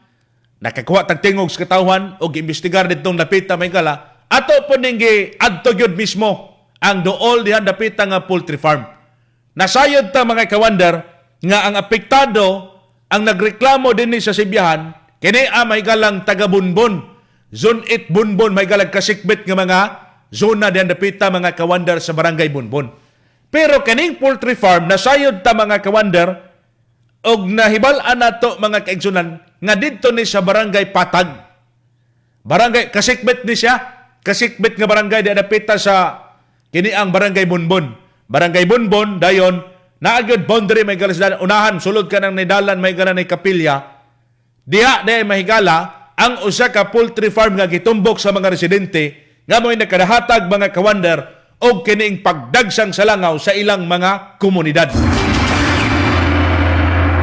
Nakakuha tag tingog sa katawhan o giimbestigar ditong napita may gala. Ato po ning adto gyud mismo ang dool dihan napita nga poultry farm. Nasayod ta mga kawander nga ang apektado ang nagreklamo dinhi sa Sibiyahan kini may galang taga Bunbon, Zone 8 Bunbon, may galang kasikbit nga mga zona diyan dapita mga kawander sa barangay Bunbon. Pero kaning poultry farm nasayod ta mga kawander og nahibal-an nato mga kaigsunan nga didto ni sa barangay Patag. Barangay kasikbit ni siya, kasikbit nga barangay diyan dapita sa kini ang barangay Bunbon. Barangay Bunbon dayon naagud boundary may galas unahan sulod ka nang nidalan may galan ni kapilya. Diha na mahigala ang usa ka poultry farm nga gitumbok sa mga residente nga mo'y nakadahatag mga kawander o kining pagdagsang sa langaw sa ilang mga komunidad.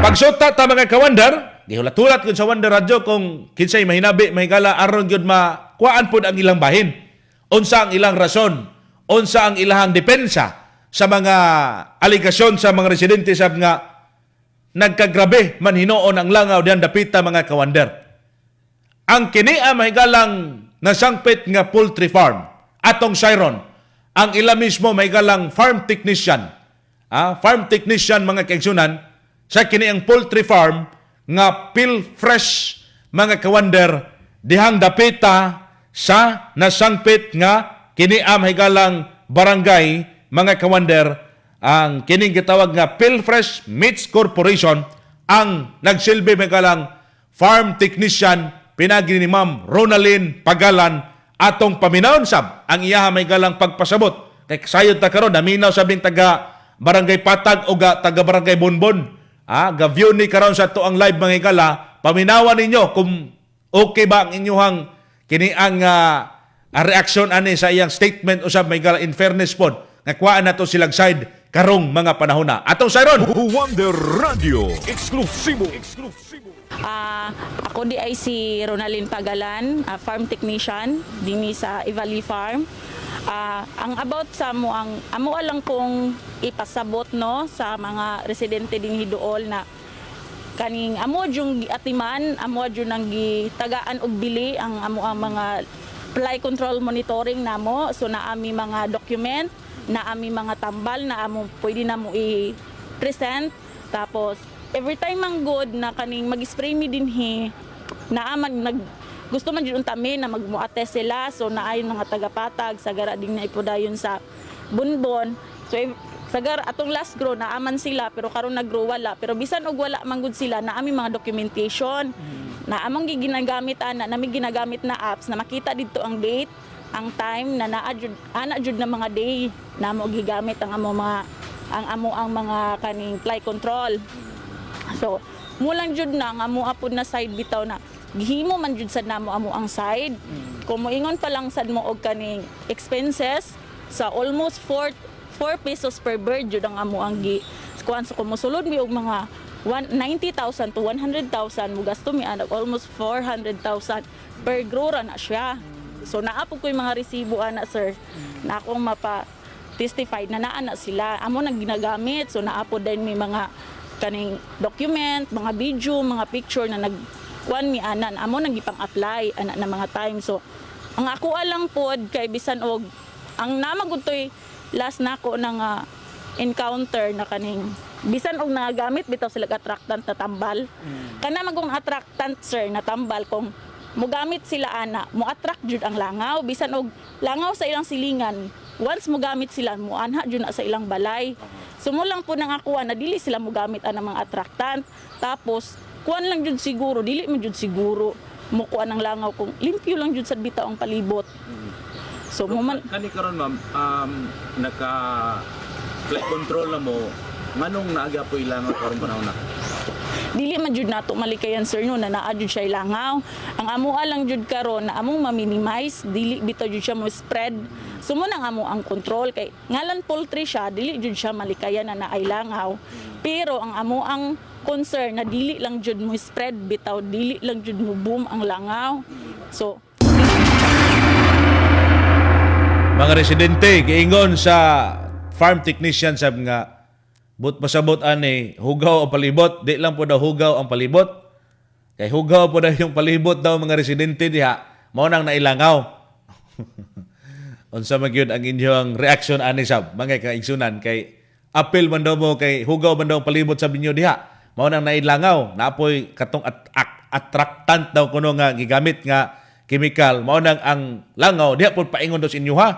Pagsuta ta mga kawander, gihulat-hulat kun sa Wonder Radio kung kinsay mahinabi mahigala aron gyud makuan pud ang ilang bahin. Unsa ang ilang rason, unsa ang ilang depensa sa mga aligasyon sa mga residente sa nga nagkagrabe man hinoon ang langaw diyan dapita mga kawander. Ang kini mahigalang nasangpit nga poultry farm atong Siron, ang ila mismo mahigalang farm technician. Farm technician mga kaigsunan sa kini ang poultry farm nga Pil Fresh mga kawander dihang dapita sa nasangpit nga kini mahigalang barangay mga kawander ang kining gitawag nga Pil Fresh Meats Corporation ang nagsilbi mahigalang farm technician pinagi ni Ma'am Ronalyn Pagalan atong paminawon sab ang iyaha mahigalang pagpasabot kay sayod ta karon naminaw sabing taga Barangay Patag o taga Barangay Bonbon. Ga-view ni karon sa to ang live mga higala, paminawan ninyo kung okay ba ang inyong kini ang reaction ani sa iyang statement usab may higala in fairness pod. Nakuhaan na to silang side karong mga panahon na. Atong sayron Wonder Radio eksklusibo. Ako di ay si Ronalyn Pagalan, farm technician dinhi sa Ivali Farm. Ang about sa amo lang kong ipasabot no sa mga residente din hiduol na kaning amo jung giatiman, amo jung nang gitagaan og bili ang mga fly control monitoring namo, so naami mga document, naami mga tambal na amo pwede namo i-present, tapos every time ang good na kaning mag-spray mi dinhi naaman gusto man jud untami na magmuates sila, so naayon mga tagapatag sagara ding na ipodayon sa Bunbon. So sagar atong last grow naaman sila pero karon nag-grow wala, pero bisan og wala man gud sila naami mga documentation na among ginagamit nami ginagamit na apps na makita didto ang date, ang time na ana jud na mga day na mo gigamit ang ang mga kaning fly control. So mulang jud na nga mo apod na side bitaw na gihimo man jud sad namo amo ang side. Kung moingon pa lang sad mo og kaning expenses sa almost 4 pesos per bird jud ang amo ang kuan, so kung mosulod mi og mga 90,000 to 100,000 mo gasto mi anag almost 400,000 per grow ra na siya. So naa po ko yung mga resibo ana sir na akong mapa-testified na naa na sila amo nang ginagamit, so naa po din may mga kaning document, mga video, mga picture na kuan mi ana amo nang gipang-apply ana na mga time. So ang ako lang pod kay bisan og ang namagutoy last nako na encounter na kaning bisan og nagagamit bitaw sila attractant na tambal. Kana magong attractant sir na tambal kung mogamit sila ana mo attract jud ang langaw bisan og langaw sa ilang silingan, once mogamit sila mo anha jud na sa ilang balay. So mo lang po nang akuha na dili sila mogamit ana mga attractant, tapos kuan lang jud siguro, dili man jud siguro mo kuan ang langaw kung limpyo lang jud sad bitaw ang palibot. So mo man kani karon ma'am naka flight control na mo nganong naaga po ilangaw karon panahon na? Dili man jud nato malikayan sir no na naa jud siya ilangaw. Ang amoa lang jud karon na among ma-minimize, dili bitaw jud siya mo spread. So mo nang amo ang control kay ngalan poultry siya, dili jud siya malikayan na naay langaw. Pero ang amo ang concern na dili lang jud mo spread bitaw, dili lang jud mo boom ang langaw. So mga residente giingon sa farm technician sab nga but pasabot ani hugaw ang palibot, di lang po daw hugaw ang palibot. Kay hugaw po daw yung palibot daw mga residente diha, mao nang nailangaw. Unsa man gyud ang inyong reaction ani sab mga kaigsunan kay apil man daw mo kay hugaw man daw ang palibot sa inyo diha, mao nang nailangaw, naapoy katong attractant daw kuno nga gigamit nga chemical, mao nang ang langaw diha pod paingon daw sa inyo ha.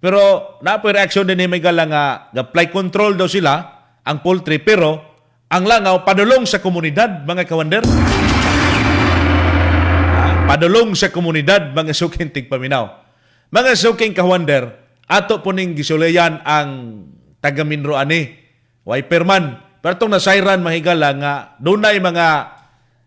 Pero naapoy reaction din ni may gala nga fly control daw sila ang poultry pero ang langaw padulong sa komunidad mga kawander. Padulong sa komunidad mga suking tigpaminaw. Mga suking kawander, ato po ning gisuleyan ang taga-Minro ani. Wiperman. Pero itong nasayran mahigala nga dunay mga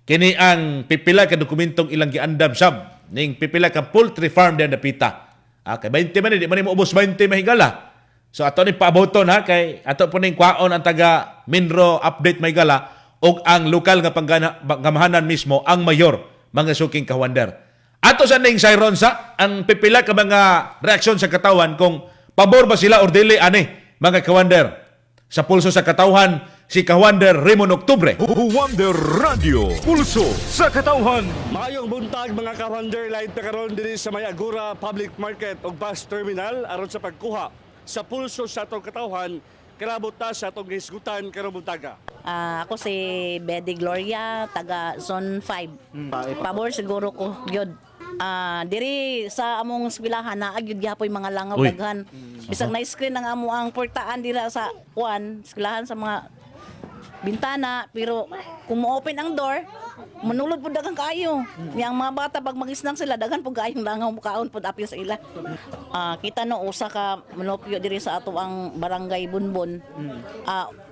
kini ang pipila ka dokumentong ilang giandam sab ning pipila ka poultry farm diyan napita. Kay 20 man di man mo ubos 20 mahigala. So ato ni paaboton ha kay ato po ning kwaon ang taga Minro update mahigala og ang lokal nga panggamahanan mismo ang mayor mga suking kawander. Ato sa ning sayron sa ang pipila ka mga reaksyon sa katawan kung pabor ba sila or dili ani mga kawander. Sa pulso sa katawhan si Kawander Raymond Octubre. Wonder Radio, pulso sa katawhan. Maayong buntag mga ka-Wonder, live na karon diri sa may Agora Public Market o Bus Terminal aron sa pagkuha sa pulso sa atong katawhan karabot ta sa atong hisgutan karong buntaga? Ako si Betty Gloria, taga Zone 5. Pabor siguro ko, gyud. Diri sa among eskwelahan na agyud gyapon mga langaw Uy. daghan. Bisag na screen ang amo ang portaan dira sa eskwelahan sa mga bintana, pero kung mo-open ang door, manulod po dagang kayo. Yang mga bata pag mag-isnang sila daghan po kayong langaw mukaon po apil sa ila. Kita no usa ka manopyo diri sa ato ang barangay Bunbon.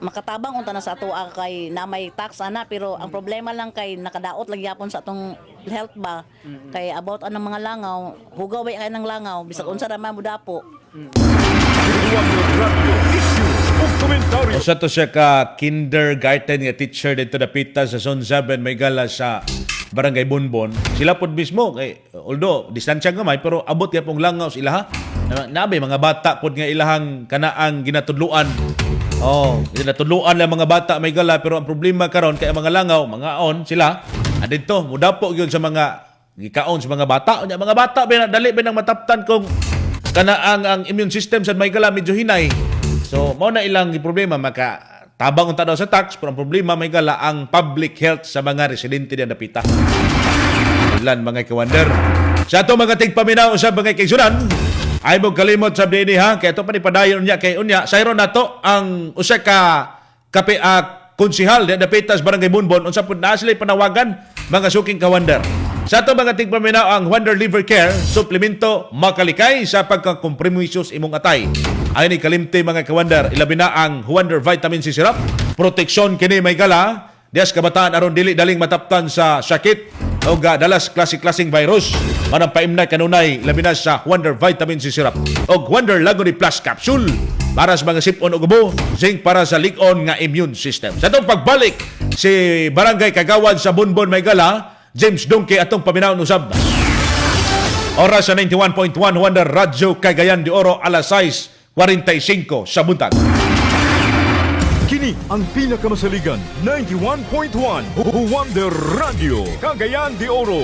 Makatabang unta na sa ato kay na may tax ana, pero ang problema lang kay nakadaot lang yapon sa atong health ba kay about anang mga langaw, hugaw bay kay ng langaw bisag unsa ra man mo dapo. Komentaryo. Usa to siya ka kindergarten nga teacher dito dapita sa Zone 7 may gala sa Barangay Bunbon. Sila pod mismo kay although distansya gamay pero abot gyapon langaw sa ilaha. Nabi mga bata pod nga ilahang kanaang ginatudluan. Ginatudluan lang mga bata may gala pero ang problema karon kay mga langaw, mga on sila adito mudapo gyud sa mga gikaon sa mga bata. Unya mga bata dali ba nang mataptan kung kanaang ang immune system sa may gala medyo hinay. So, mao na ilang problema makatabang unta daw sa tax pero ang problema may gala ang public health sa mga residente diyan dapita. Ilan mga kawander. Sa ato mga tigpaminaw sa mga kaigsunan, ay mo kalimot sa dinhi ha kay ato pa ni padayon niya kay unya sayron nato ang usa ka konsehal diyan dapita sa Barangay Bunbon unsa pud naa sila panawagan mga suking kawander. Sa ato mga tigpaminaw ang Wonder Liver Care, suplemento makalikay sa pagkakompromisos imong atay. Ay ni kalimti mga kawander, ilabi na ang Wonder Vitamin C Syrup. Proteksyon kini may gala, dias kabataan aron dili daling mataptan sa sakit o dalas klasik-klasing virus. Manang paimnay kanunay, ilabi na sa Wonder Vitamin C Syrup. O Wonder Laguni Plus Capsule para sa mga sipon o gubo, zinc para sa lig-on nga immune system. Sa itong pagbalik, si Barangay Kagawad sa Bunbon may gala, James Donkey atong paminaw usab. Oras sa 91.1 Wonder Radyo Cagayan de Oro alas 6:45 sa buntag. Kini ang pinakamasaligan 91.1 Wonder Radio Cagayan de Oro.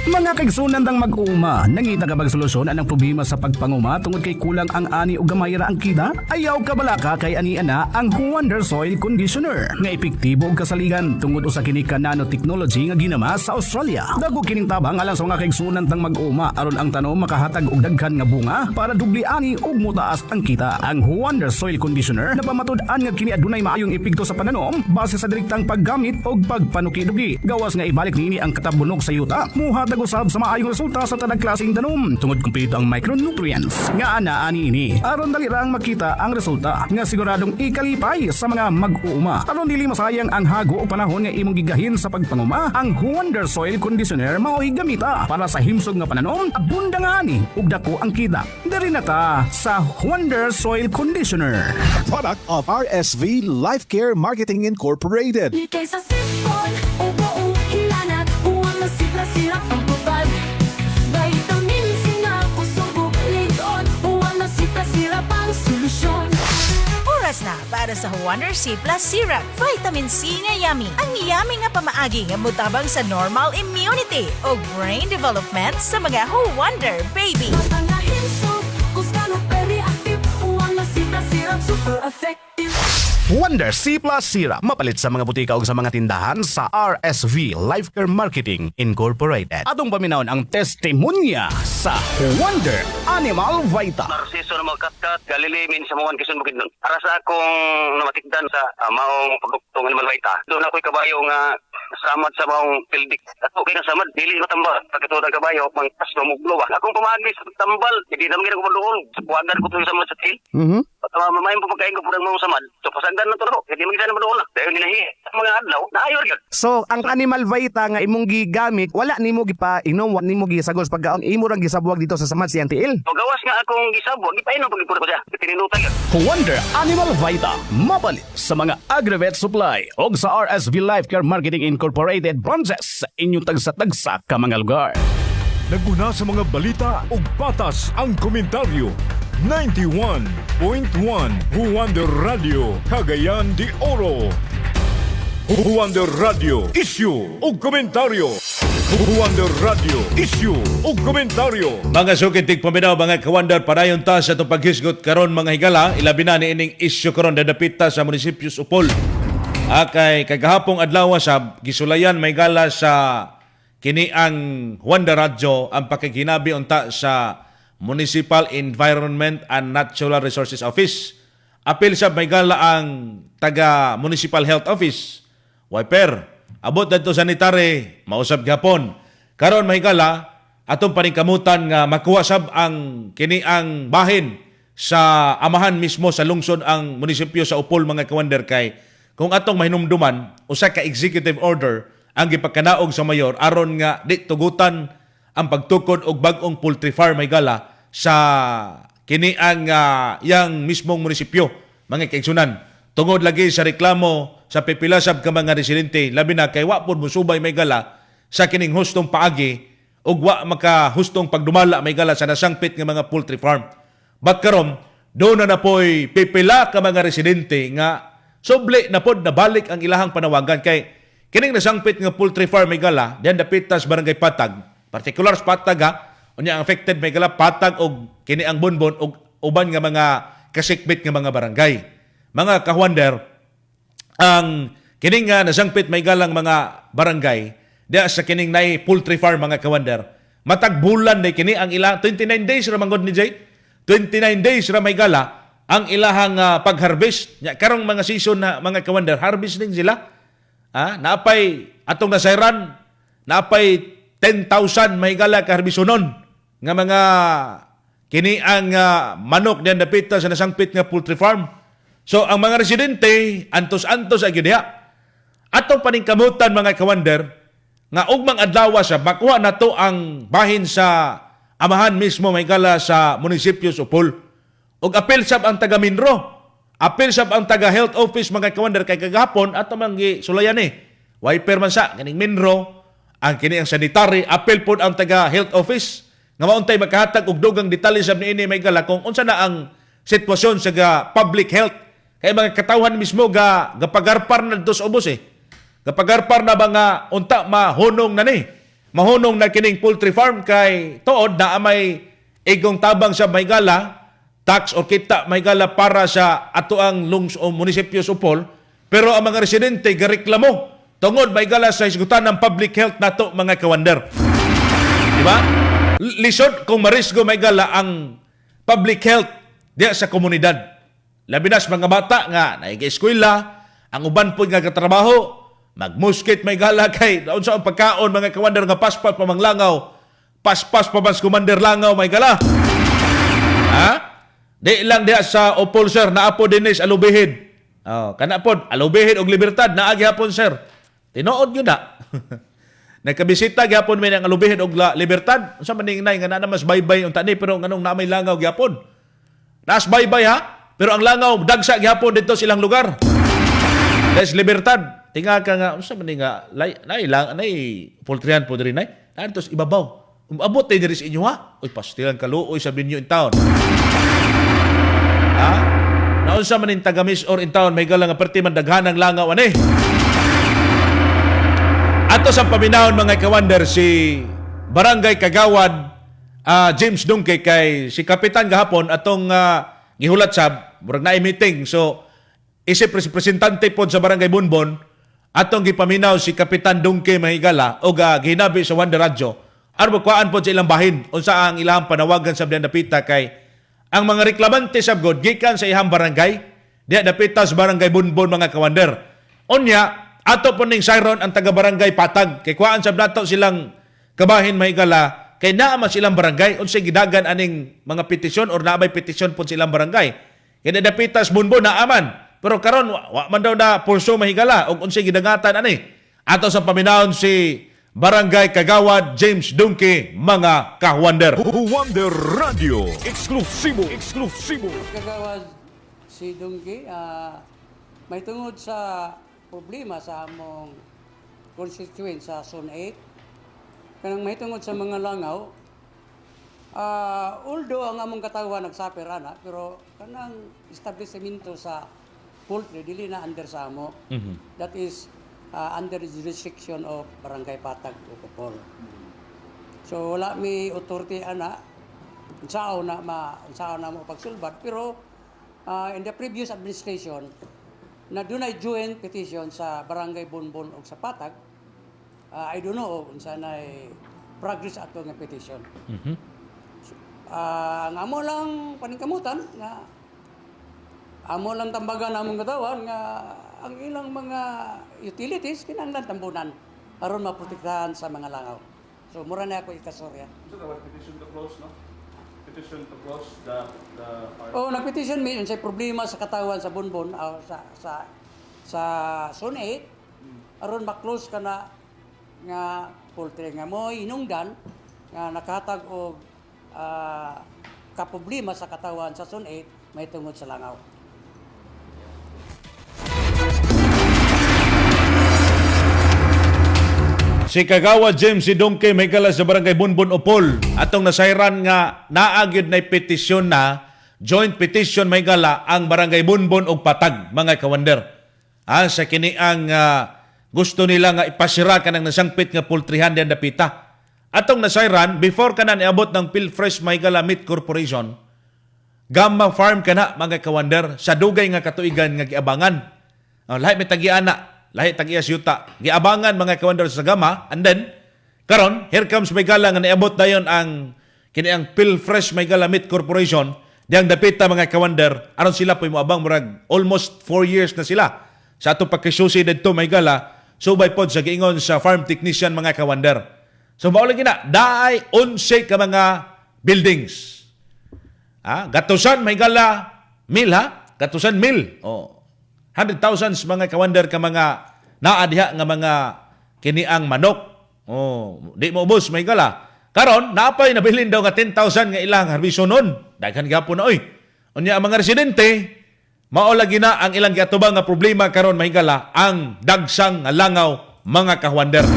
Mga kaigsunan dang mag-uuma, nangita ka bang solusyon anang problema sa pagpanguma tungod kay kulang ang ani o gamay ra ang kita? Ayaw ka balaka kay ani ana ang Wonder Soil Conditioner nga epektibo og kasaligan tungod usa kini ka nanotechnology nga ginama sa Australia. Dago kining tabang alang sa mga kaigsunan dang mag-uuma aron ang tanom makahatag og daghan nga bunga para dubli ani ug motaas ang kita. Ang Wonder Soil Conditioner napamatud-an nga kini adunay maayong epekto sa pananom base sa direktang paggamit og pagpanuki-dugi. Gawas nga ibalik niini ang katabunog sa yuta. Usab sa maayong resulta sa tanang klaseng tanom tungod kumpleto ang micronutrients nga ana ani ini aron dali ra ang makita ang resulta nga siguradong ikalipay sa mga mag-uuma aron dili masayang ang hago o panahon nga imong gigahin sa pagpanguma. Ang Wonder Soil Conditioner mao'y gamita para sa himsog nga pananom abunda nga ani ug dako ang kita. Diri na ta sa Wonder Soil Conditioner, product of RSV Life Care Marketing Incorporated. Kaysa sipon o buong hilanat uwang nasira-sira ang pupad. Vitamin C na kusubok lidon uwang nasira-sira pang solusyon. Oras na para sa Wonder C Plus Syrup. Vitamin C nga yummy. Ang yummy nga pamaagi nga mutabang sa normal immunity o brain development sa mga Wonder Baby. Matangahin so kusano peri-active uwang nasira-sira super effective. Wonder C Plus Syrup mapalit sa mga butika ug sa mga tindahan sa RSV Life Care Marketing Incorporated. Atong paminawon ang testimonya sa Wonder Animal Vita. Narciso na mga katkat, galilimin sa mga kisun bukid nun. Para sa akong namatikdan sa maong produktong Animal Vita. Doon ako'y kabayo nga samad sa maong pildik. Ako kaya samad, dili matambal. Pagkatulad ng kabayo, mangkas mamuglo ba. Akong pamagi sa tambal, hindi naman ginagawa doon. Sa kuwagan ko tuloy samad sa til. Mamayin po pagkain ko po ng mga samad. So pasagdan na to ako, hindi magkisa naman doon na. Dahil ninahi, mga adlaw, naayor yun. So, ang Animal Vita nga imong gigamit, wala nimo gipainom, wala nimo gisagos pagkaon, imo rang gisabuag dito sa samad si Antiil. So gawas nga akong gisabuag, gipainom pagkipura ko siya. Tininutan yun. Wonder Animal Vita, mapalit sa mga Agravet Supply o sa RSV Life Care Marketing Incorporated branches sa inyong tagsa-tagsa ka mga lugar. Naguna sa mga balita ug patas ang komentaryo. 91.1 Wonder Radio Cagayan de Oro. Wonder Radio, issue ug komentaryo. Wonder Radio, issue o komentaryo. Mga sukitig paminaw, mga kawandar, padayon ta sa itong paghisgot karon mga higala, ilabi na ni ining issue karon dadapita sa munisipyo Upol. Kay kagahapong adlaw sa gisulayan may gala sa kini ang Wonder Radio ang pakikinabi unta sa Municipal Environment and Natural Resources Office. Apil sa may gala ang taga Municipal Health Office. Wiper, abot dito sanitary, mausab gapon. Karon may gala atong paningkamutan nga makuha sab ang kini ang bahin sa amahan mismo sa lungsod ang munisipyo sa Upol mga kawander kay kung atong mahinumduman usa ka executive order ang gipagkanaog sa mayor aron nga di tugutan ang pagtukod og bag-ong poultry farm may gala sa kini ang yang mismong munisipyo mga kaigsunan tungod lagi sa reklamo sa pipilasab ka mga residente labi na kay wa pud musubay may gala sa kining hustong paagi ug wa maka hustong pagdumala may gala sa nasangpit nga mga poultry farm. But karon do na poy pipila ka mga residente nga subli na pod nabalik ang ilahang panawagan kay kining nasangpit nga poultry farm may gala diyan dapitas barangay Patag, particular sa Patag unya ang affected may gala Patag og kini ang Bonbon og uban nga mga kasikbit nga mga barangay. Mga kawander, ang kining nga nasangpit may galang mga barangay diya sa kining nay poultry farm mga kawander. Matag bulan na kini ang ilang 29 days ra manggod ni Jay. 29 days ra may gala ang ilahang pag-harvest. Karong mga season na mga kawander, harvest din sila. Naapay atong nasayran, naapay 10,000 may gala kaharbisonon nga mga kini ang manok diyan dapita sa nasangpit nga poultry farm. So ang mga residente antos-antos ag diha. Atong paningkamutan mga kawander nga ugmang adlaw sa makuha nato ang bahin sa amahan mismo may gala sa munisipyo Upol. Og apel sab ang taga Minro. Apil sab ang taga health office mga kawander kay kagahapon ato man sulayan wiper man sa kining Minro ang kini ang sanitary apil pod ang taga health office nga mauntay makahatag og dugang detalye sab niini may gala kung unsa na ang sitwasyon sa public health kay mga katawhan mismo gapagarpar na dos ubos gapagarpar na ba nga unta mahunong na mahunong na kining poultry farm kay tuod na may igong tabang sa may gala tax o kita may gala para sa ato ang o munisipyo Upol pero ang mga residente gareklamo tungod may gala sa isgutan ng public health nato mga kawander. Di ba? Lisod kung marisgo may gala ang public health diya sa komunidad. Labi na sa mga bata nga naiga-eskwela, ang uban po nga katrabaho, magmuskit may gala kay daon sa ang pagkaon mga kawander nga paspas pa manglangaw, paspas pa mas kumander langaw may gala. Di lang diya sa Upol sir na apo dinis alubihid. Kana pod alubihid og libertad na agi hapon sir. Tinuod gyud na. Nagkabisita gyapon may ang alubihid og libertad. Unsa man ning nay nga na mas baybay unta ni pero nganong na may langaw gyapon. Nas baybay pero ang langaw dagsa gyapon dito silang lugar. Des libertad. Tinga ka nga unsa man nga nay poultryan po diri nay. Antos ibabaw. Abot tay diri sa inyo Uy pastilan kaluoy sa binyo in town. Naunsa man in tagamis or in town may galang nga perti man daghanang langaw ani. Ato sa paminahon mga kawander si Barangay Kagawad James Dungke kay si Kapitan gahapon atong gihulat sab murag naay meeting so isip representante pod sa Barangay Bonbon atong gipaminaw si Kapitan Dungke mahigala og gihinabi sa Wonder Radio aron magkuhaan pod sa ilang bahin unsa ang ilang panawagan sa dapita kay ang mga reklamante sab god gikan sa ihang barangay diya dapita sa Barangay Bonbon mga kawander. Unya ato po ning sayron ang taga Barangay Patag kay kuhaan sab nato silang kabahin mahigala kay naa man silang barangay unsay gidagan aning mga petisyon or naabay petisyon po silang barangay kay dapita sa Bonbon naa man pero karon wa man daw na pulso mahigala og unsay gidangatan ani ato sa paminahon si Barangay Kagawad James Dungke mga kawander. Wonder Radio, eksklusibo. Kagawad si Dungke, may tungod sa problema sa among constituent sa Zone 8. Kanang may tungod sa mga langaw, although ang among katawan nagsaper ana, pero kanang establishmento sa poultry dili na under sa amo. That is under the jurisdiction of Barangay Patag o Kupol. So wala may authority ana sao na mo pagsulbad, pero in the previous administration na dunay joint petition sa Barangay Bonbon o sa Patag, I don't know kung saan ay progress ato nga petition. Ang amo lang paningkamutan nga amo lang tambagan among katawan nga ang ilang mga utilities kinahanglan tambunan aron maprotektahan sa mga langaw. So mura na ako ikasorya. Petition to close, no? Petition to close the Oh, nagpetition mi unsay problema sa katawan sa Bonbon sa Zone 8 aron ma-close kana nga poultry nga mo inungdan nga nakahatag og kaproblema sa katawan sa Zone 8 may tungod sa langaw. Si Kagawa James si Dongke may kala sa Barangay Bonbon Opol atong nasayran nga naagid na petisyon na joint petition may gala ang Barangay Bonbon og Patag mga kawander. Sa kini ang gusto nila nga ipasira kanang nasangpit nga poultryhan diyan dapita. Atong nasayran before kana niabot ng Pilfresh Maygala Meat Corporation, Gamma Farm kana mga kawander sa dugay nga katuigan nga giabangan. Lahi may tagiana. Lahi tag-iya siyuta. Giabangan mga kawander sa Gama. And then, karon here comes Maygala nga niabot dayon ang kiniang Pilfresh Maygala Meat Corporation. Diyang dapita mga kawander, aron sila po moabang murag almost 4 years na sila. Sa ato pagkasusi dito Maygala, subay pod sa giingon sa farm technician mga kawander. So mao lagi na, daay 11 ka mga buildings. Gatusan Maygala mil Gatusan mil. 100,000 mga kawander ka mga naadya nga mga kiniang manok. Di mo ubos may gala. Karon naapay nabilin daw nga 10,000 nga ilang harbisonon. Daghan gyapon na oy. Unya ang mga residente mao lagi na ang ilang giatubang nga problema karon may gala ang dagsang nga langaw mga kawander.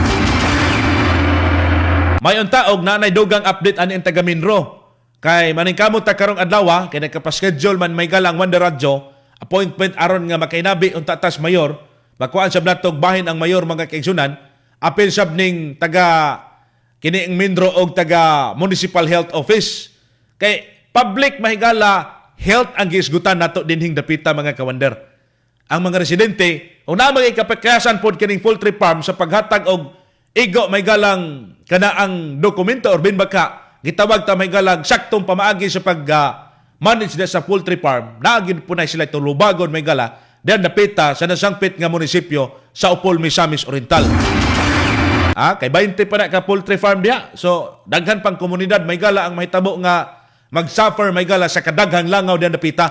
May untaog na nay dugang update ani ang taga Minro. Kay maningkamot ta karong adlaw kay nagka-schedule man may gala ang Wonder Radyo appointment aron nga makainabi unta tas mayor, makuan sab natog bahin ang mayor mga kaigsunan, apil sab ning taga kiniing Mindro og taga Municipal Health Office. Kay public mahigala health ang gisgutan nato dinhing dapita mga kawander. Ang mga residente una magay kapakayasan pod kining poultry farm sa paghatag og igo may galang kana ang dokumento or binbaka gitawag ta may galang saktong pamaagi sa pag manage na sa poultry farm, naagin po na sila ito lubagon may gala, diyan napita sa nasangpit nga munisipyo sa Upol, Misamis Oriental. Kay 20 pa na ka poultry farm diya. So, daghan pang komunidad may gala ang mahitabo nga mag-suffer may gala sa kadaghang langaw diyan napita.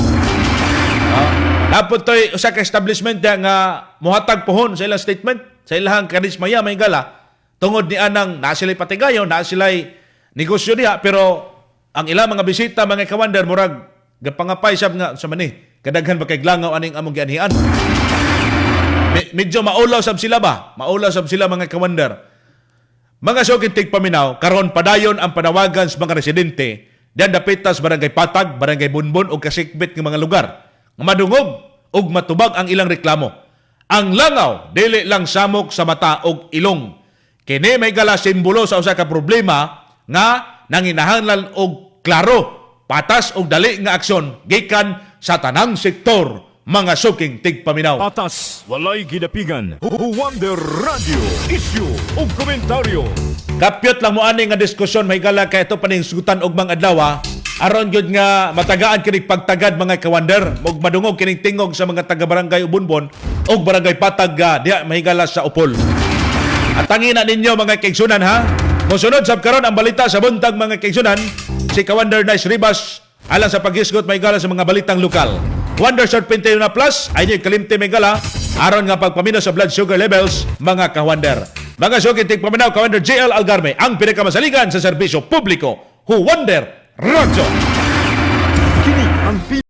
Dapat to'y usa ka establishment diya nga muhatag pohon sa ilang statement, sa ilang karismaya may gala, tungod ni anang na sila'y patigayon, na sila'y negosyo diya, pero ang ilang mga bisita mga kawander murag gapangapay sab nga sa mani kadaghan ba kay langaw aning among gianhian. Medyo maulaw sab sila ba? Maulaw sab sila mga kawander. Mga sugid tigpaminaw karon padayon ang panawagan sa mga residente diyan dapitas Barangay Patag, Barangay Bonbon ug kasikbit nga mga lugar nga madungog ug matubag ang ilang reklamo. Ang langaw dili lang samok sa mata ug ilong. Kini may gala simbolo sa usa ka problema nga nanginahanglan og klaro, patas og dali nga aksyon gikan sa tanang sektor mga suking tigpaminaw. Patas, walay gidapigan. Wonder Radio, issue o komentaryo. Kapyot lang mo ani nga diskusyon may gala kay ito paning sugutan og mga adlaw aron gyud nga matagaan kining pagtagad mga kawander ug madungog kining tingog sa mga taga Barangay Bonbon ug Barangay Patag diya mahigala sa Upol. At tangina ninyo mga kaigsunan Mosunod sab karon ang balita sa buntag mga kaigsunan, si Kawander Nice Ribas alang sa paghisgot may gala sa mga balitang lokal. Wonder Short 21 Plus ay niyong kalimti may gala aron nga pagpaminaw sa blood sugar levels mga kawander. Mga sugid tigpaminaw Kawander JL Algarme ang pinakamasaligan sa serbisyo publiko. Wonder Radyo. Kini ang